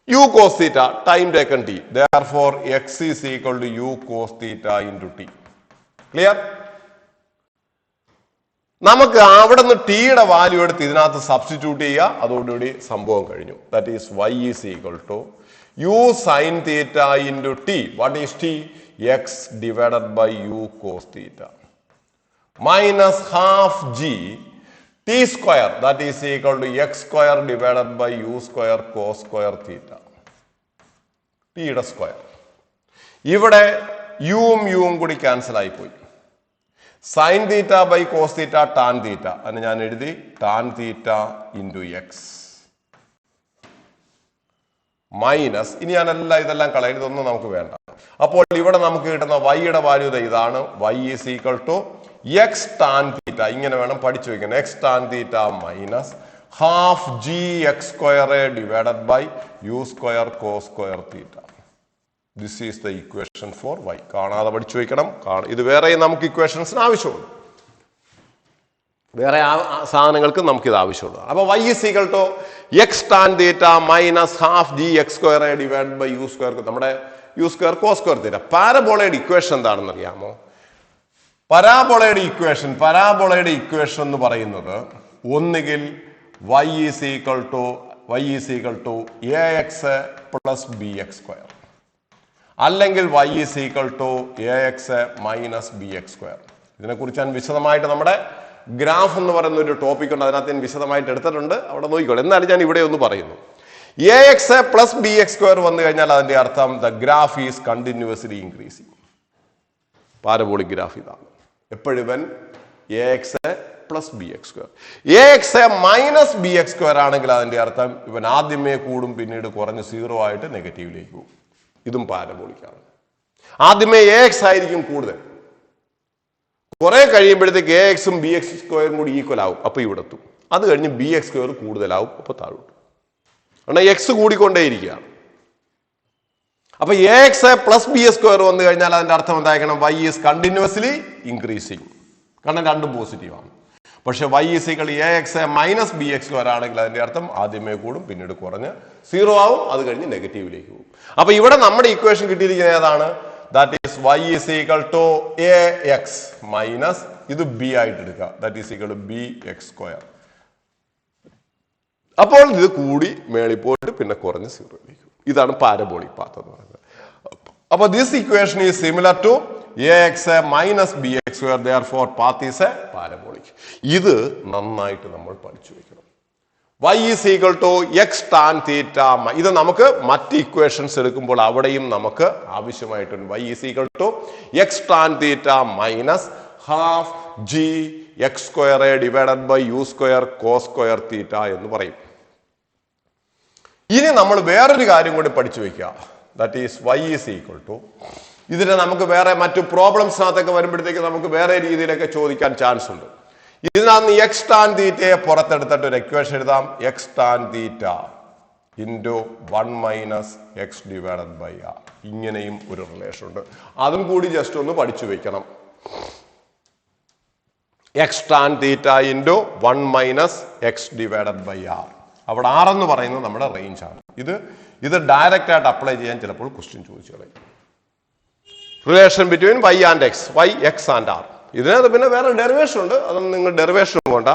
u cos theta, time taken t. Therefore x is equal to u cos theta into t. Clear? നമുക്ക് അവിടെ നിന്ന് ടിയുടെ വാല്യൂ എടുത്ത് ഇതിനകത്ത് സബ്സ്റ്റിറ്റ്യൂട്ട് ചെയ്യുക. അതോടുകൂടി സംഭവം കഴിഞ്ഞു. That is y is equal to u sin theta into t. What is t? x divided by u cos theta minus half g t square, that is equal to x square divided by u square cos square theta. t യുടെ square. ഇവിടെ യും യും കൂടി cancel ആയി പോയി. Sine theta by cos theta tan theta എന്ന് ഞാൻ എഴുതി. Tan theta into x minus, ഇനി ഞാനെല്ലാം ഇതെല്ലാം കളയും, ഇതൊന്നും നമുക്ക് വേണ്ട. അപ്പോൾ ഇവിടെ നമുക്ക് കിട്ടുന്ന വൈയുടെ വാല്യൂ ഇതാണ്. y is equal to x tan theta theta ഇങ്ങനെ വേണം പഠിച്ചു വെക്കണം. X tan theta minus half G x square divided by u square cos square theta. This is the equation for y. കാണാതെ പഠിച്ചു വെക്കണം. ഇത് വേറെ നമുക്ക് ഇക്വേഷൻസിന് ആവശ്യമുള്ളൂ, വേറെ സാധനങ്ങൾക്ക് നമുക്ക് ഇത് ആവശ്യമുള്ളൂ. അപ്പൊ y is equal to x tan theta minus half G x square divide by u square, നമ്മുടെ u square cos square theta. പാരബോളയുടെ ഇക്വേഷൻ എന്താണെന്ന് അറിയാമോ? പരാബോളയുടെ ഇക്വേഷൻ എന്ന് പറയുന്നത് ഒന്നുകിൽ y is equal to ax plus bx square, അല്ലെങ്കിൽ y is equal to ax minus bx square. ഇതിനെക്കുറിച്ച് ഞാൻ വിശദമായിട്ട് നമ്മുടെ ഗ്രാഫ് എന്ന് പറയുന്ന ഒരു ടോപ്പിക് ഉണ്ട്, അതിനകത്ത് ഞാൻ വിശദമായിട്ട് എടുത്തിട്ടുണ്ട്, അവിടെ നോക്കിക്കോളൂ. എന്നാലും ഞാൻ ഇവിടെ ഒന്ന് പറയുന്നു. ax plus B x square വന്നു കഴിഞ്ഞാൽ അതിന്റെ അർത്ഥം the graph is continuously increasing. Parabolic graph ഇതാണ്. എപ്പോഴും ax plus B x square. ax minus b x square ആണെങ്കിൽ അതിന്റെ അർത്ഥം ഇവൻ ആദ്യമേ കൂടും പിന്നീട് കുറഞ്ഞ് 0 ആയിട്ട് നെഗറ്റീവിലേക്ക് പോകും. ഇതും പാരബോളിക്കാണ്. ആദ്യമേ ax ആയിരിക്കും കൂടുതൽ, കുറെ കഴിയുമ്പോഴത്തേക്ക് ax ഉം ബി എക്സ് സ്ക്വയറും കൂടി ഈക്വൽ ആവും, അപ്പൊ ഇവിടെ എത്തും. അത് കഴിഞ്ഞ് ബി എക്സ് സ്ക്വയർ കൂടുതലാവും, അപ്പൊ താഴോട്ട്. കാരണം എക്സ് കൂടിക്കൊണ്ടേയിരിക്കുകയാണ്. അപ്പൊ ax plus B x square വന്നു കഴിഞ്ഞാൽ അതിന്റെ അർത്ഥം എന്തായിരിക്കണം? y ഈസ് കണ്ടിന്യൂസ്ലി ഇൻക്രീസിങ്, കാരണം രണ്ടും പോസിറ്റീവാണ്. പക്ഷെ y is equal ax minus b x square ആണെങ്കിൽ അതിന്റെ അർത്ഥം ആദ്യമേ കൂടും പിന്നീട് കുറഞ്ഞ് 0 ആവും, അത് കഴിഞ്ഞ് നെഗറ്റീവിലേക്ക് പോകും. അപ്പൊ ഇവിടെ നമ്മുടെ ഇക്വേഷൻ കിട്ടിയിരിക്കുന്നത് ഏതാണ്? That is y is equal to ax minus ഇത് b ആയിട്ട് എടുക്കുക, that is equal to bx square. അപ്പോൾ ഇത് കൂടി മേളിൽ പോയിട്ട് പിന്നെ കുറഞ്ഞ് 0യിലേക്ക്. ഇതാണ് പാരബോളിക് പാത്ത് എന്ന് പറയുന്നത്. അപ്പൊ this equation is similar to ax minus b x square, therefore path is a parabolic. ഇത് നന്നായിട്ട് നമ്മൾ പഠിച്ചു വെക്കണം. y is equal to x tan theta. ഇത് നമുക്ക് മറ്റ് ഇക്വേഷൻസ് എടുക്കുമ്പോൾ അവിടെയും നമുക്ക് ആവശ്യമായിട്ടുണ്ട്. y is equal to x tan theta minus half G x square divided by u square cos square theta എന്ന് പറയും. ഇനി നമ്മൾ വേറൊരു കാര്യം കൂടി പഠിച്ചു വെക്കുക. That is y is equal to, ഇതിനെ നമുക്ക് വേറെ മറ്റു പ്രോബ്ലംസിനകത്തൊക്കെ വരുമ്പോഴത്തേക്ക് നമുക്ക് വേറെ രീതിയിലൊക്കെ ചോദിക്കാൻ ചാൻസ് ഉണ്ട്. ഇതിനകത്ത് എക്സ് ടാൻ തീറ്റയെ പുറത്തെടുത്തിട്ട് ഒരു ഇക്വേഷൻ എഴുതാം. X tan theta into 1 minus x divided by R. ഇങ്ങനെയും ഒരു റിലേഷൻ ഉണ്ട്, അതും കൂടി ജസ്റ്റ് ഒന്ന് പഠിച്ചു വെക്കണം. X tan theta into 1 minus x divided by R. അവിടെ ആർ എന്ന് പറയുന്നത് നമ്മുടെ റേഞ്ച് ആണ്. ഇത് ഡയറക്റ്റ് ആയിട്ട് അപ്ലൈ ചെയ്യാൻ ചിലപ്പോൾ ക്വസ്റ്റ്യൻ ചോദിച്ചു കളയും. Relation between y and x, y x and R. ഇതിനകത്ത് പിന്നെ വേറെ ഡെറിവേഷൻ ഉണ്ട്, അതൊന്നും നിങ്ങൾ ഡെറിവേഷൻ പോകണ്ട.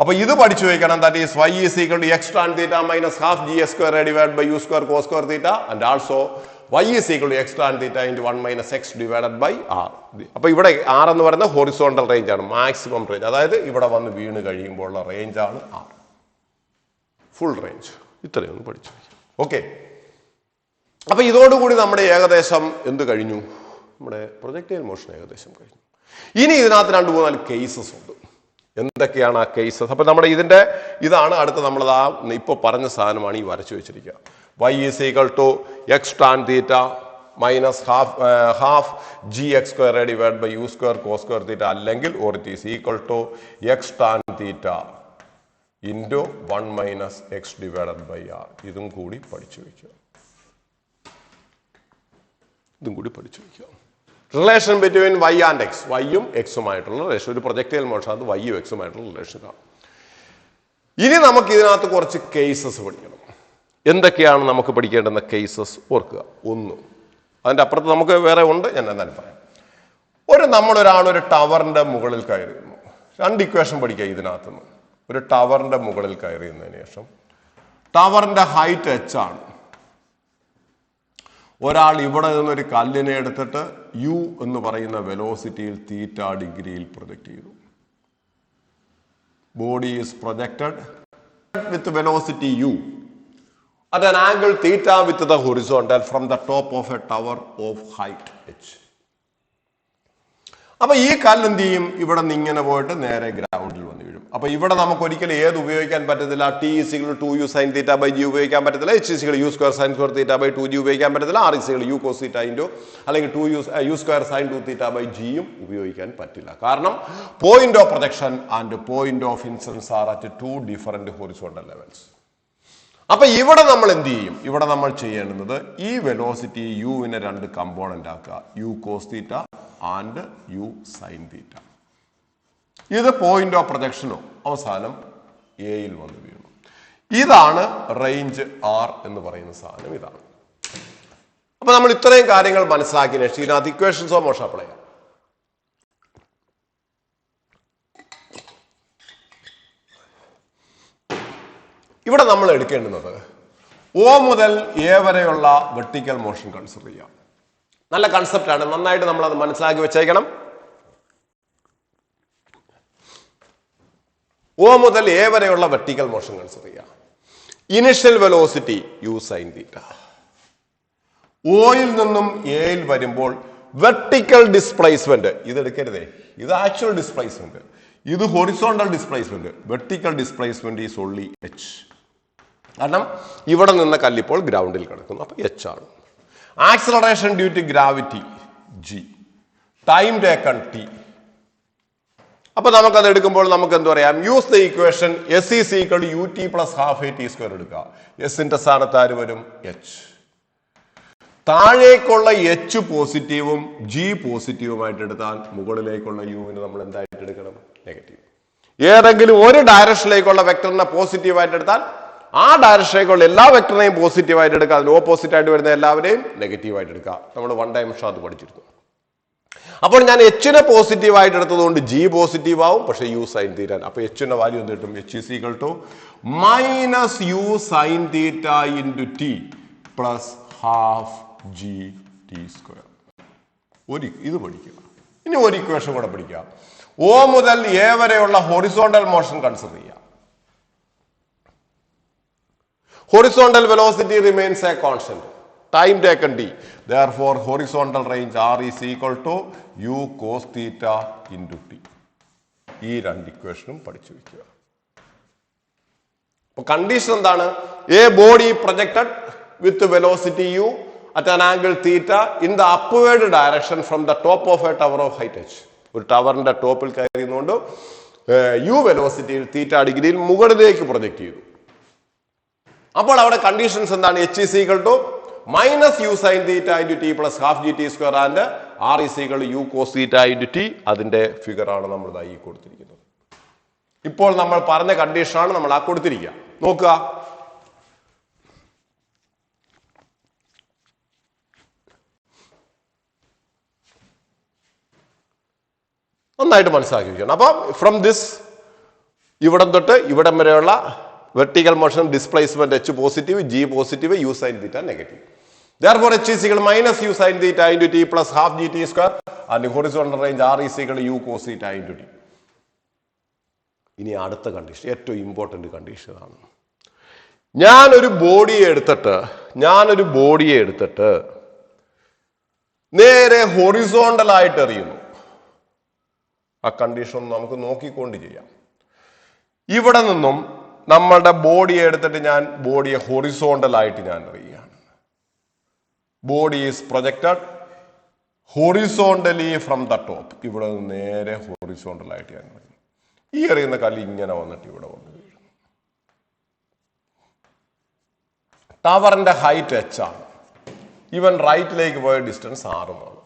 അപ്പൊ ഇത് പഠിച്ചു വെക്കണം. That is y is equal to x tan theta minus half G x square divide by u square cos square theta, and also y is equal to x tan theta into 1 minus x divided by R. അപ്പൊ ഇവിടെ R എന്ന് പറയുന്നത് horizontal range ആണ്, maximum range. അതായത് ഇവിടെ വന്ന് വീണ് കഴിയുമ്പോഴുള്ള റേഞ്ച് ആണ് ആർ, ഫുൾ റേഞ്ച്. ഇത്രയൊന്നും പഠിച്ചു വയ്ക്കും. ഓക്കെ, അപ്പൊ ഇതോടുകൂടി നമ്മുടെ ഏകദേശം എന്ത് കഴിഞ്ഞു? നമ്മുടെ പ്രൊജക്ടൈൽ മോഷൻ ഏകദേശം കഴിഞ്ഞു. ഇനി ഇതിനകത്ത് 2-3 കേസസ് ഉണ്ട്. എന്തൊക്കെയാണ് ആ കേസസ്? അപ്പൊ നമ്മുടെ ഇതാണ് അടുത്ത നമ്മൾ ഇപ്പൊ പറഞ്ഞ സാധനമാണ് ഈ വരച്ചു വെച്ചിരിക്കുക. y is equal to x tan theta minus half G x square divide by u square cos square theta, അല്ലെങ്കിൽ or it is equal to x tan theta into 1 minus x divided by R. ഇതും കൂടി പഠിച്ചു വയ്ക്കുക. Relation between y and x, വൈയും എക്സുമായിട്ടുള്ള relation. ഒരു projectile motion അത് വൈയും എക്സുമായിട്ടുള്ള റിലേഷനാണ്. ഇനി നമുക്ക് ഇതിനകത്ത് കുറച്ച് കേസസ് പഠിക്കണം. എന്തൊക്കെയാണ് നമുക്ക് പഠിക്കേണ്ടുന്ന കേസസ് ഓർക്കുക. 1, അതിൻ്റെ അപ്പുറത്ത് നമുക്ക് വേറെ ഉണ്ട്, ഞാൻ എന്തായാലും പറയാം. നമ്മളൊരാളൊരു ടവറിന്റെ മുകളിൽ കയറിയിരുന്നു. 2 ഇക്വേഷൻ പഠിക്കുക ഇതിനകത്തുനിന്ന്. ഒരു ടവറിന്റെ മുകളിൽ കയറിയതിനു ശേഷം ടവറിന്റെ ഹൈറ്റ് h ആണ്. ഒരാൾ ഇവിടെ നിന്നൊരു കല്ലിനെ എടുത്തിട്ട് u എന്ന് പറയുന്ന വെലോസിറ്റിയിൽ തീറ്റ ഡിഗ്രിയിൽ പ്രൊജക്ട് ചെയ്തു. Body is projected with velocity u at an angle theta with the horizontal from the top of a tower of height h. അപ്പൊ ഈ കല്ല് എന്ത് ചെയ്യും? ഇവിടെ നിന്ന് ഇങ്ങനെ പോയിട്ട് നേരെ ഗ്രൗണ്ടിൽ വന്ന് വീഴും. അപ്പൊ ഇവിടെ നമുക്ക് ഒരിക്കലും ഏത് ഉപയോഗിക്കാൻ പറ്റത്തില്ല, T is equal 2u sine theta by g ഉപയോഗിക്കാൻ പറ്റത്തില്ല, H is equal u square sine square theta by 2g ഉപയോഗിക്കാൻ പറ്റത്തില്ല, R is equal u cos theta into അല്ലെങ്കിൽ 2u square sine 2 theta by ജിയും ഉപയോഗിക്കാൻ പറ്റില്ല. കാരണം point of projection and point of incidence are at 2 different horizontal levels. അപ്പൊ ഇവിടെ നമ്മൾ എന്ത് ചെയ്യും? ഇവിടെ നമ്മൾ ചെയ്യേണ്ടുന്നത് ഈ വെലോസിറ്റി യുവിനെ 2 കമ്പോണന്റ് ആക്കുക, u cos theta and u sign theta. ഇത് പോയിന്റ് ഓഫ് പ്രൊജക്ഷനോ അവസാനം എയിൽ വന്ന് വീണു. ഇതാണ് റേഞ്ച് ആർ എന്ന് പറയുന്ന സാധനം. ഇതാണ്. അപ്പൊ നമ്മൾ ഇത്രയും കാര്യങ്ങൾ മനസ്സിലാക്കിയ ശേഷം ഇതിനകത്ത് ഇക്വേഷൻസോ മോഷൻ അപ്ലൈ ചെയ്യാം. ഇവിടെ നമ്മൾ എടുക്കേണ്ടുന്നത് O മുതൽ എ വരെയുള്ള വെർട്ടിക്കൽ മോഷൻ കൺസിഡർ ചെയ്യാം. നല്ല കൺസെപ്റ്റാണ്, നന്നായിട്ട് നമ്മൾ അത് മനസ്സിലാക്കി വെച്ചേക്കണം. O മുതൽ എ വരെയുള്ള വെർട്ടിക്കൽ മോഷൻ കൺസിഡർ ചെയ്യാം. Initial velocity u sign theta. ഓയിൽ നിന്നും എയിൽ വരുമ്പോൾ വെർട്ടിക്കൽ ഡിസ്പ്ലേസ്മെന്റ്, ഇത് എടുക്കരുതേ, ഇത് ആക്ച്വൽ ഡിസ്പ്ലേസ്മെന്റ്, ഇത് horizontal displacement. Vertical displacement is only h. കാരണം ഇവിടെ നിന്ന് കല്ലിപ്പോൾ ഗ്രൗണ്ടിൽ കിടക്കുന്നു, അപ്പൊ എച്ച് ആണ്. Acceleration due to gravity g, time taken t. അപ്പൊ നമുക്കത് എടുക്കുമ്പോൾ നമുക്ക് എന്ത് പറയാം? Use the equation s is equal u t plus half a t square എടുക്കുക. എസിന്റെ സ്ഥാനത്ത് ആര് വരും? എച്ച്. താഴേക്കുള്ള എച്ച് പോസിറ്റീവും ജി പോസിറ്റീവുമായിട്ട് എടുത്താൽ മുകളിലേക്കുള്ള യുവിന് നമ്മൾ എന്തായിട്ട് എടുക്കണം? നെഗറ്റീവ്. ഏതെങ്കിലും ഒരു ഡയറക്ഷനിലേക്കുള്ള വെക്ടറിനെ പോസിറ്റീവായിട്ട് എടുത്താൽ ആ ഡയറക്ഷനിലേക്കുള്ള എല്ലാ വെക്ടറിനെയും പോസിറ്റീവായിട്ട് എടുക്കുക, അതിന് ഓപ്പോസിറ്റ് ആയിട്ട് വരുന്ന എല്ലാവരെയും നെഗറ്റീവായിട്ട് എടുക്കുക. നമ്മൾ 1 ഡയമെൻഷൻ അത് പഠിച്ചിരുന്നു. അപ്പോൾ ഞാൻ എച്ചിനെ പോസിറ്റീവായിട്ട് എടുത്തതുകൊണ്ട് ജി പോസിറ്റീവ് ആവും, പക്ഷെ യു സൈൻ തീറ്റ. അപ്പൊ എച്ചിന്റെ വാല്യൂ എന്ത് കിട്ടും? H is equal to minus u sign theta into t plus half G t square. ഇത് പഠിക്കുക. ഇനി ഒരു ഇക്വേഷൻ കൂടെ പഠിക്കുക. O മുതൽ എ വരെയുള്ള ഹൊറിസോണ്ടൽ മോഷൻ കൺസിഡർ ചെയ്യുക. Horizontal velocity remains a constant. Time taken d. Therefore, horizontal range r is equal to u cos theta into t. ഈ 2 ഇക്വേഷനും പഠിച്ചു വെക്കുക. അപ്പൊ കണ്ടീഷൻ എന്താണ്? A body projected with velocity u at an angle theta in the upward direction from the top of a tower of height h. ഒരു ടവറിന്റെ ടോപ്പിൽ കയറിയുന്നുകൊണ്ട് U വെലോസിറ്റിയിൽ തീറ്റ ഡിഗ്രിയിൽ മുകളിലേക്ക് പ്രൊജക്ട് ചെയ്തു. അപ്പോൾ അവിടെ കണ്ടീഷൻസ് എന്താണ്? H is equal to minus u sign theta into t plus half G t square and r is equal u cos theta into t. അതിന്റെ ഫിഗറാണ് നമ്മൾ ഈ കൊടുത്തിരിക്കുന്നത്. ഇപ്പോൾ നമ്മൾ പറഞ്ഞ കണ്ടീഷനാണ് നമ്മൾ ആ കൊടുത്തിരിക്കുക. നോക്കുക, നന്നായിട്ട് മനസ്സിലാക്കി വെക്കണം. അപ്പൊ ഫ്രം ദിസ് ഇവിടം തൊട്ട് ഇവിടം വരെയുള്ള vertical motion displacement h positive, g positive, u sign theta negative. Therefore, h is equal minus u sin theta into t plus half gt square and horizontal range r is equal u cos theta into t. ഇനി അടുത്ത condition, ഏറ്റവും important condition ആണ്. ഞാനൊരു ബോഡിയെ എടുത്തിട്ട് നേരെ horizontal ആയിട്ട് എറിയുന്നു. ആ condition നമുക്ക് നോക്കിക്കൊണ്ട് ചെയ്യാം. ഇവിടെ നിന്നും നമ്മളുടെ ബോഡിയെ എടുത്തിട്ട് ഞാൻ ബോഡിയെ ഹൊറിസോണ്ടൽ ആയിട്ട് ഞാൻ എറിയുകയാണ്. Body is projected horizontally from the top. ഇവിടെ നിന്ന് നേരെ ഹൊറിസോണ്ടൽ ആയിട്ട് ഞാൻ എറിയുന്നു. ഈ എറിയുന്ന കല്ല് ഇങ്ങനെ വന്നിട്ട് ഇവിടെ വന്ന് വീഴുന്നു. ടവറിന്റെ ഹൈറ്റ് h ആണ്. ഇവൻ റൈറ്റിലേക്ക് പോയ ഡിസ്റ്റൻസ് 6 ആണ്.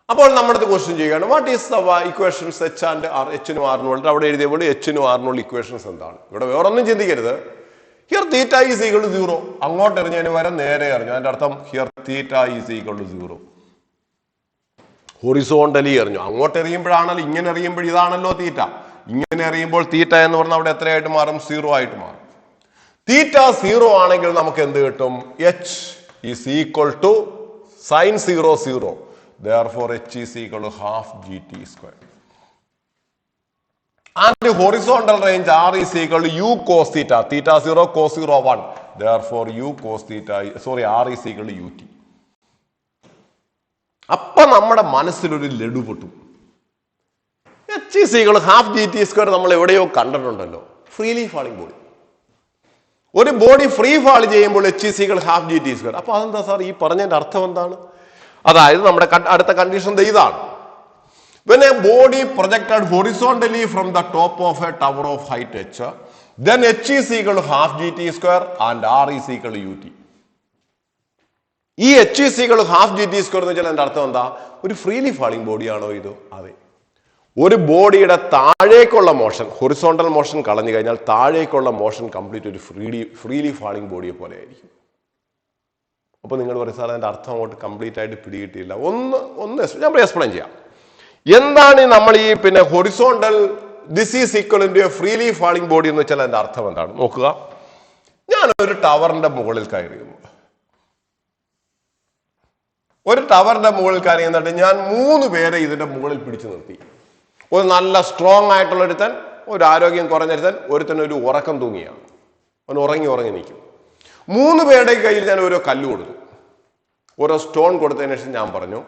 അപ്പോൾ നമ്മുടെ ക്വസ്റ്റ്യൻ ചെയ്യുകയാണ്, what is the equations H and R? എച്ചിനും ആറിനും അവിടെ എഴുതിയ പോലെ എച്ചിനും ആറിനുള്ള ഇക്വേഷൻസ് എന്താണ്? ഇവിടെ വേറൊന്നും ചിന്തിക്കരുത്. Here theta is equal to 0. അങ്ങോട്ട് എറിഞ്ഞതിന് വരെ നേരെ എറിഞ്ഞു. അതിന്റെ അർത്ഥം here theta is equal to 0. Horizontally എറിഞ്ഞു. അങ്ങോട്ട് എറിയുമ്പോഴാണല്ലോ, ഇങ്ങനെ എറിയുമ്പോൾ ഇതാണല്ലോ തീറ്റ. ഇങ്ങനെ എറിയുമ്പോൾ തീറ്റ എന്ന് പറഞ്ഞാൽ അവിടെ എത്രയായിട്ട് മാറും? 0 ആയിട്ട് മാറും. തീറ്റ 0 ആണെങ്കിൽ നമുക്ക് എന്ത് കിട്ടും? H is equal to sin 0 0. Therefore, h is equal to half gt square. And the horizontal range r is equal to u cos theta. Theta 0, cos 0 1. Therefore, r is equal to ut. അപ്പൊ നമ്മുടെ മനസ്സിലൊരു ലഡു പൊട്ടും. h is equal to half gt square നമ്മൾ എവിടെയോ കണ്ടിട്ടുണ്ടല്ലോ. Freely falling body. ഒരു body free fall ചെയ്യുമ്പോൾ h is equal to half gt square. അപ്പൊ അതെന്താ സാർ ഈ പറഞ്ഞതിന്റെ അർത്ഥം എന്താണ്? അതായത് നമ്മുടെ അടുത്ത കണ്ടീഷൻ ഇതാണ്. When a body projected horizontally from the top of a tower of height h, then h is equal to half gt square and r is equal to ut. ഈ h is equal to half gt square എന്ന് വെച്ചാൽ അതിന്റെ അർത്ഥം എന്താ? ഒരു freely falling ബോഡിയാണോ ഇത്? അതെ. ഒരു ബോഡിയുടെ താഴേക്കുള്ള മോഷൻ, ഹൊറിസോണ്ടൽ മോഷൻ കളഞ്ഞു കഴിഞ്ഞാൽ താഴേക്കുള്ള മോഷൻ കംപ്ലീറ്റ് ഒരു ഫ്രീലി ഫാളിംഗ് ബോഡിയെ പോലെ ആയിരിക്കും. അപ്പൊ നിങ്ങൾ പറയും സാർ അതിന്റെ അർത്ഥം അങ്ങോട്ട് കംപ്ലീറ്റ് ആയിട്ട് പിടികിട്ടിയില്ല. ഒന്ന് ഞാൻ എക്സ്പ്ലെയിൻ ചെയ്യാം. എന്താണ് നമ്മൾ ഈ പിന്നെ horizontal this is equal to a freely falling body എന്ന് വെച്ചാൽ അതിന്റെ അർത്ഥം എന്താണ് നോക്കുക. ഞാൻ ഒരു ടവറിന്റെ മുകളിൽ കയറിയിരുന്നു. ഒരു ടവറിന്റെ മുകളിൽ കയറി എന്നിട്ട് ഞാൻ 3 പേരെ ഇതിന്റെ മുകളിൽ പിടിച്ചു നിർത്തി. ഒരു നല്ല സ്ട്രോങ് ആയിട്ടുള്ള ഒരുത്തൻ, ഒരു ആരോഗ്യം കുറഞ്ഞൊരുത്തൻ, ഒരുത്തൻ ഒരു ഉറക്കം തൂങ്ങിയാണ്. അവൻ ഉറങ്ങി നിൽക്കും. 3 പേരുടെ കയ്യിൽ ഞാൻ ഓരോ കല്ല് കൊടുത്തു, ഓരോ സ്റ്റോൺ കൊടുത്തതിന് ശേഷം ഞാൻ പറഞ്ഞു,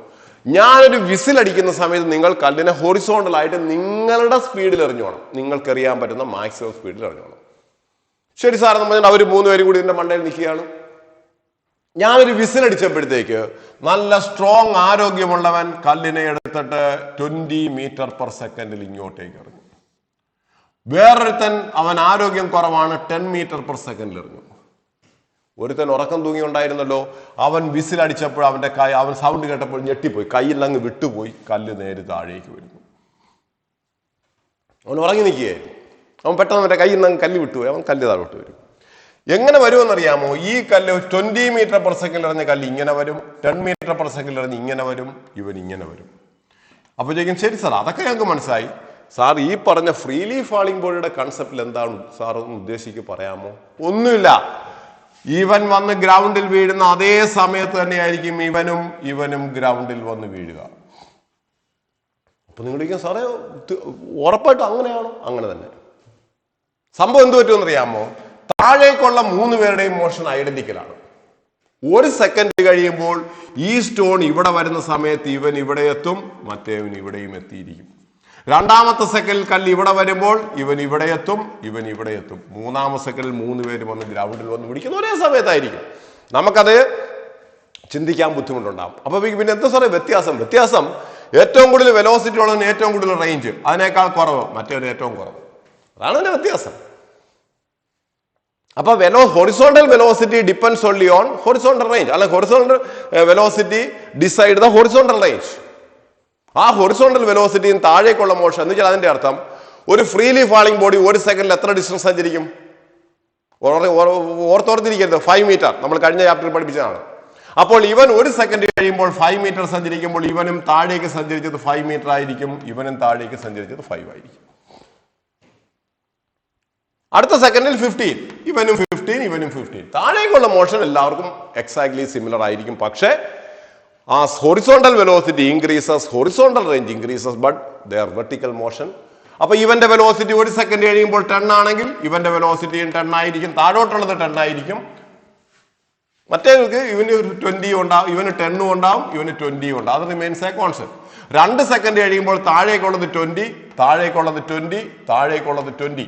ഞാനൊരു വിസിൽ അടിക്കുന്ന സമയത്ത് നിങ്ങൾ കല്ലിനെ ഹൊറിസോണ്ടൽ ആയിട്ട് നിങ്ങളുടെ സ്പീഡിൽ എറിഞ്ഞോണം, നിങ്ങൾക്കറിയാൻ പറ്റുന്ന മാക്സിമം സ്പീഡിൽ എറിഞ്ഞോണം. ശരി സാർ എന്ന് പറഞ്ഞാൽ അവർ 3 പേരും കൂടി ഇതിന്റെ മണ്ടയിൽ നിൽക്കുകയാണ്. ഞാനൊരു വിസിൽ അടിച്ചപ്പോഴത്തേക്ക് നല്ല സ്ട്രോങ് ആരോഗ്യമുള്ളവൻ കല്ലിനെ എടുത്തിട്ട് 20 മീറ്റർ പെർ സെക്കൻഡിൽ ഇങ്ങോട്ടേക്ക് എറിഞ്ഞു. വേറൊരുത്തൻ അവൻ ആരോഗ്യം കുറവാണ്, 10 മീറ്റർ പെർ സെക്കൻഡിൽ എറിഞ്ഞു. ഒരുത്തൻ ഉറക്കം തൂങ്ങി ഉണ്ടായിരുന്നല്ലോ, അവൻ വിസിൽ അടിച്ചപ്പോൾ അവന്റെ അവൻ സൗണ്ട് കേട്ടപ്പോൾ ഞെട്ടിപ്പോയി, കയ്യിൽ അങ്ങ് വിട്ടുപോയി, കല്ല് നേരെ താഴേക്ക് വരുന്നു. അവൻ ഉറങ്ങി നിൽക്കുകയായിരുന്നു. അവൻ പെട്ടെന്ന് അവന്റെ കയ്യിൽ നിന്ന് കല്ല് വിട്ടുപോയി, അവൻ കല്ല് താഴോട്ട് വരും. എങ്ങനെ വരുമെന്നറിയാമോ? ഈ കല്ല് 20 മീറ്റർ പെർ സെക്കൻഡ് എറിഞ്ഞ കല്ല് ഇങ്ങനെ വരും, 10 മീറ്റർ പെർ സെക്കൻഡ് എറിഞ്ഞ് ഇങ്ങനെ വരും, ഇവൻ ഇങ്ങനെ വരും. അപ്പൊ ചോദിക്കും ശരി സാർ അതൊക്കെ ഞങ്ങൾക്ക് മനസ്സിലായി, സാർ ഈ പറഞ്ഞ ഫ്രീലി ഫാളിംഗ് ബോഡിയുടെ കൺസെപ്റ്റിൽ എന്താണ് സാർ ഒന്ന് ഉദ്ദേശിക്ക് പറയാമോ? ഒന്നുമില്ല. ഇവൻ വന്ന് ഗ്രൗണ്ടിൽ വീഴുന്ന അതേ സമയത്ത് തന്നെയായിരിക്കും ഇവനും ഗ്രൗണ്ടിൽ വന്ന് വീഴുക. അപ്പൊ നിങ്ങൾ സാറേ ഉറപ്പായിട്ടും അങ്ങനെയാണോ? അങ്ങനെ തന്നെ. സംഭവം എന്ത് പറ്റുമെന്നറിയാമോ? താഴേക്കുള്ള 3 പേരുടെയും മോഷൻ ഐഡന്റിക്കലാണ്. 1 സെക്കൻഡ് കഴിയുമ്പോൾ ഈ സ്റ്റോൺ ഇവിടെ വരുന്ന സമയത്ത് ഇവൻ ഇവിടെ എത്തും, മറ്റേവൻ ഇവിടെയും എത്തിയിരിക്കും. 2ാമത്തെ സെക്കൻഡിൽ കല്ല് ഇവിടെ വരുമ്പോൾ ഇവൻ ഇവിടെ എത്തും, ഇവൻ ഇവിടെ എത്തും. 3ാമത്തെ സെക്കൻഡിൽ 3 പേര് വന്ന് ഗ്രൗണ്ടിൽ വന്ന് പിടിക്കുന്ന ഒരേ സമയത്തായിരിക്കും. നമുക്കത് ചിന്തിക്കാൻ ബുദ്ധിമുട്ടുണ്ടാകും. അപ്പൊ പിന്നെ എന്താ സാറേ വ്യത്യാസം? ഏറ്റവും കൂടുതൽ വെലോസിറ്റി ഉള്ളതിന് ഏറ്റവും കൂടുതൽ റേഞ്ച്, അതിനേക്കാൾ കുറവ് മറ്റേതിന് ഏറ്റവും കുറവ്. അതാണ് അതിന്റെ വ്യത്യാസം. അപ്പൊ horizontal velocity depends only on horizontal range, അല്ല horizontal velocity decide the horizontal range. ആ ഹൊറിസോണ്ടൽ വെലോസിറ്റിയും താഴേക്കുള്ള മോഷൻ എന്ന് വെച്ചാൽ അതിന്റെ അർത്ഥം ഒരു ഫ്രീലി ഫാളിംഗ് ബോഡി 1 സെക്കൻഡിൽ എത്ര ഡിസ്റ്റൻസ് സഞ്ചരിക്കും? ഓർത്തോർത്തിരിക്കരുത്, 5 മീറ്റർ നമ്മൾ കഴിഞ്ഞ ചാപ്റ്ററിൽ പഠിപ്പിച്ചതാണ്. അപ്പോൾ ഇവൻ 1 സെക്കൻഡ് കഴിയുമ്പോൾ 5 മീറ്റർ സഞ്ചരിക്കുമ്പോൾ ഇവനും താഴേക്ക് സഞ്ചരിച്ചത് 5 മീറ്റർ ആയിരിക്കും, ഇവനും താഴേക്ക് സഞ്ചരിച്ചത് 5 ആയിരിക്കും. അടുത്ത സെക്കൻഡിൽ 15, ഇവനും 15. താഴേക്കുള്ള മോഷൻ എല്ലാവർക്കും എക്സാക്ട്ലി സിമിലർ ആയിരിക്കും. പക്ഷേ ആ horizontal velocity increases, horizontal range increases, but their vertical motion. അപ്പൊ ഇവന്റെ വെലോസിറ്റി 1 സെക്കൻഡ് കഴിയുമ്പോൾ 10 ആണെങ്കിൽ ഇവന്റെ വെലോസിറ്റിയും 10 ആയിരിക്കും, താഴോട്ടുള്ളത് 10 ആയിരിക്കും. മറ്റേക്ക് ഇവന് 20 ഉണ്ടാവും, ഇവന് 10 ഉണ്ടാവും, ഇവന് 20 ഉണ്ടാവും. അത് റിമെയിൻസ് എ കോൺസ്റ്റന്റ്. 2 സെക്കൻഡ് കഴിയുമ്പോൾ താഴേക്കുള്ളത് 20, താഴേക്കുള്ളത് 20, താഴേക്കുള്ളത് 20.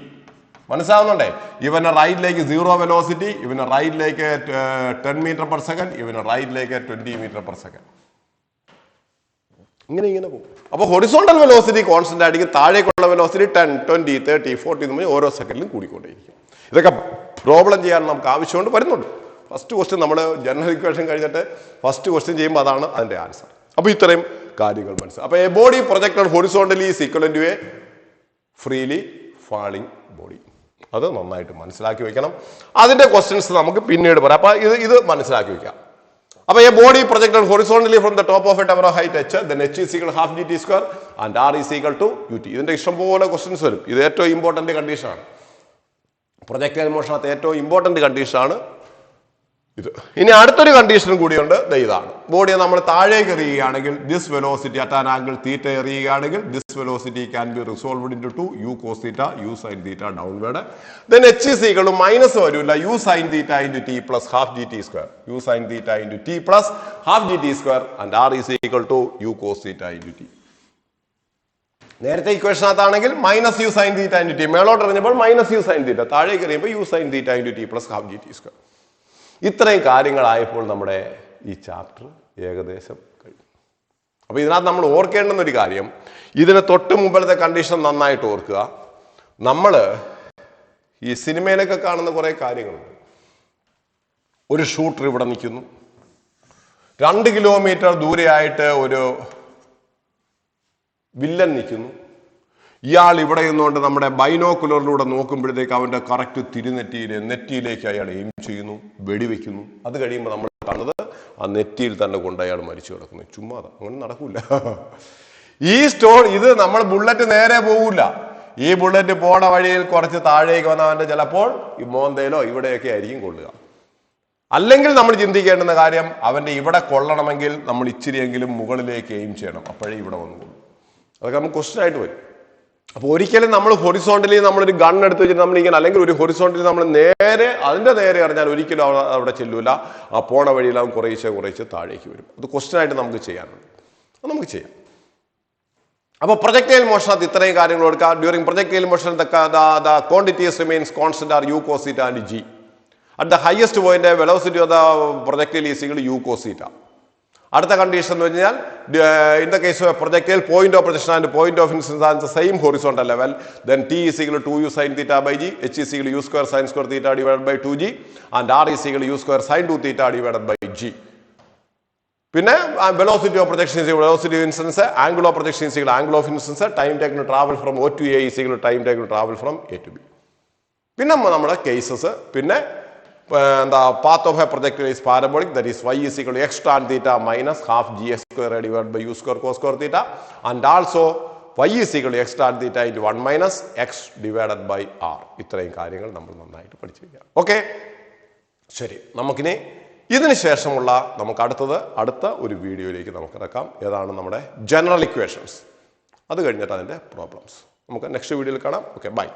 മനസ്സിലാവുന്നുണ്ടേ? ഇവന് റൈറ്റിലേക്ക് 0 വെലോസിറ്റി, ഇവന് റൈറ്റിലേക്ക് 10 മീറ്റർ പെർ സെക്കൻഡ്, ഇവന് റൈറ്റിലേക്ക് 20 മീറ്റർ പെർ സെക്കൻഡ്. ഇങ്ങനെ പോകും. അപ്പൊ ഹൊറിസോണ്ടൽ വെലോസിറ്റി കോൺസ്റ്റന്റ് ആയിരിക്കും, താഴേക്കുള്ള വെലോസിറ്റി 10, 20, 30, 40 ഓരോ സെക്കൻഡിലും കൂടിക്കൊണ്ടേയിരിക്കും. ഇതൊക്കെ പ്രോബ്ലം ചെയ്യാൻ നമുക്ക് ആവശ്യമുണ്ട്, വരുന്നുണ്ട്. ഫസ്റ്റ് ക്വസ്റ്റ്യൻ നമ്മൾ ജനറൽ ഇക്വേഷൻ കഴിഞ്ഞിട്ട് ഫസ്റ്റ് ക്വസ്റ്റ്യൻ ചെയ്യുമ്പോൾ അതാണ് അതിന്റെ ആൻസർ. അപ്പൊ ഇത്രയും കാര്യങ്ങൾ മനസ്സിലാവും. അപ്പൊ a body projected horizontally is equivalent to a freely falling body. അത് നന്നായിട്ട് മനസ്സിലാക്കി വെക്കണം. അതിന്റെ ക്വസ്റ്റ്യൻസ് നമുക്ക് പിന്നീട് പറയാം. അപ്പൊ ഇത് മനസ്സിലാക്കി വെക്കാം. അപ്പൊ a body projected horizontally from the top of A tower height h, then h is equal to half gt square and r is equal to ut. ഇതിന്റെ ഇഷ്ടംപോലെ ക്വസ്റ്റ്യൻസ് വരും. ഇത് ഏറ്റവും ഇമ്പോർട്ടന്റ് കണ്ടീഷൻ ആണ്. പ്രൊജക്റ്റൈൽ മോഷനകത്ത് ഏറ്റവും ഇമ്പോർട്ടന്റ് കണ്ടീഷൻ ആണ് ഇത്. ഇനി അടുത്തൊരു കണ്ടീഷനും കൂടിയുണ്ട്. ഇതാണ് ബോഡിയെ നമ്മൾ താഴേക്ക് എറിയുകയാണെങ്കിൽ this velocity at an angle theta എറിയുകയാണെങ്കിൽ this velocity can be resolved into 2 u cos theta u sin theta downward. then h is equal to minus വരില്ല, u sin theta into t plus half gt square, u sin theta into t plus half gt square and r is equal to u cos theta into t. നേരത്തെ ഇക്വേഷനകത്താണെങ്കിൽ minus u sign theta into t, മേളോട്ട് എറിഞ്ഞപ്പോൾ minus u sign theta, താഴേക്ക് എറിയുമ്പോൾ u sign theta into t plus half G t square. ഇത്രയും കാര്യങ്ങളായപ്പോൾ നമ്മുടെ ഈ ചാപ്റ്റർ ഏകദേശം കഴിഞ്ഞു. അപ്പോൾ ഇതിനകത്ത് നമ്മൾ ഓർക്കേണ്ടുന്ന ഒരു കാര്യം, ഇതിന് തൊട്ട് മുമ്പിലത്തെ കണ്ടീഷൻ നന്നായിട്ട് ഓർക്കുക. നമ്മൾ ഈ സിനിമയിലൊക്കെ കാണുന്ന കുറേ കാര്യങ്ങളുണ്ട്. ഒരു ഷൂട്ടർ ഇവിടെ നിൽക്കുന്നു, 2 കിലോമീറ്റർ ദൂരെയായിട്ട് ഒരു വില്ലൻ നിൽക്കുന്നു. ഇയാൾ ഇവിടെ നിന്നുകൊണ്ട് നമ്മുടെ ബൈനോക്കുലറിലൂടെ നോക്കുമ്പോഴത്തേക്ക് അവന്റെ കറക്റ്റ് നെറ്റിയിലേക്ക് അയാൾ എയിം ചെയ്യുന്നു, വെടിവെക്കുന്നു. അത് കഴിയുമ്പോൾ നമ്മൾ കാണുന്നത് ആ നെറ്റിയിൽ തന്നെ കൊണ്ട് അയാൾ മരിച്ചു കിടക്കുന്നു. ചുമ്മാതെ അങ്ങനെ നടക്കൂല. ഇത് നമ്മൾ ബുള്ളറ്റ് നേരെ പോകൂല. ഈ ബുള്ളറ്റ് പോണ വഴിയിൽ കുറച്ച് താഴേക്ക് വന്നവന്റെ ചിലപ്പോൾ ഈ മോന്തയിലോ ഇവിടെയൊക്കെ ആയിരിക്കും കൊള്ളുക. അല്ലെങ്കിൽ നമ്മൾ ചിന്തിക്കേണ്ടുന്ന കാര്യം, അവന്റെ ഇവിടെ കൊള്ളണമെങ്കിൽ നമ്മൾ ഇച്ചിരിയെങ്കിലും മുകളിലേക്ക് എയിം ചെയ്യണം, അപ്പോഴേ ഇവിടെ വന്നു കൊള്ളും. അതൊക്കെ നമുക്ക് ക്വസ്റ്റ്യൻ ആയിട്ട് വരും. അപ്പൊ ഒരിക്കലും നമ്മൾ ഹൊറിസോണ്ടലി നമ്മളൊരു ഗൺ എടുത്ത് വെച്ചിട്ട് നമ്മളിങ്ങനെ, അല്ലെങ്കിൽ ഒരു ഹൊറിസോണ്ടലി നമ്മൾ അതിന്റെ നേരെ അറിഞ്ഞാൽ ഒരിക്കലും അവിടെ ചെല്ലൂല. ആ പോണ വഴിയിൽ അവൻ കുറേശ്ശെ താഴേക്ക് വരും. അത് ക്വസ്റ്റ്യൻ ആയിട്ട് നമുക്ക് ചെയ്യാനുണ്ട്, അത് നമുക്ക് ചെയ്യാം. അപ്പോൾ പ്രൊജക്ടൈൽ മോഷനകത്ത് ഇത്രയും കാര്യങ്ങൾ കൊടുക്കുക. During projectile motion the quantities remains constant are u cos theta and g. At the highest point velocity of the projectile is equal to u cos theta. അടുത്ത കണ്ടീഷൻ എന്ന് പറഞ്ഞാൽ, in the case of projectile point of projection and point of incidence are the same horizontal level, then t is equal to 2u sin theta by g, h is equal to u square sin square theta divided by 2g, and r is equal to u square sin 2 theta divided by g. പിന്നെ velocity of projection is velocity of incidence, angle of projection is equal to angle of incidence, time taken to travel from O to A is equal to time taken to travel from A to B. പിന്നെ നമ്മുടെ cases, പിന്നെ path of a projectile is parabolic, that is y is equal to x tan theta minus half gx square divided by u square cos square theta, and also y is equal to x tan theta into 1 minus x divided by r. ഇത്രയും കാര്യങ്ങൾ നമ്മൾ നന്നായിട്ട് പഠിച്ചു വയ്ക്കുക. Okay, ശരി. നമുക്കിനി ഇതിന് ശേഷമുള്ള അടുത്ത ഒരു വീഡിയോയിലേക്ക് നമുക്ക് ഇറക്കാം. ഏതാണ് നമ്മുടെ ജനറൽ ഇക്വേഷൻസ്. അത് കഴിഞ്ഞിട്ട് അതിന്റെ പ്രോബ്ലംസ് നമുക്ക് നെക്സ്റ്റ് വീഡിയോയിൽ കാണാം. Okay, by.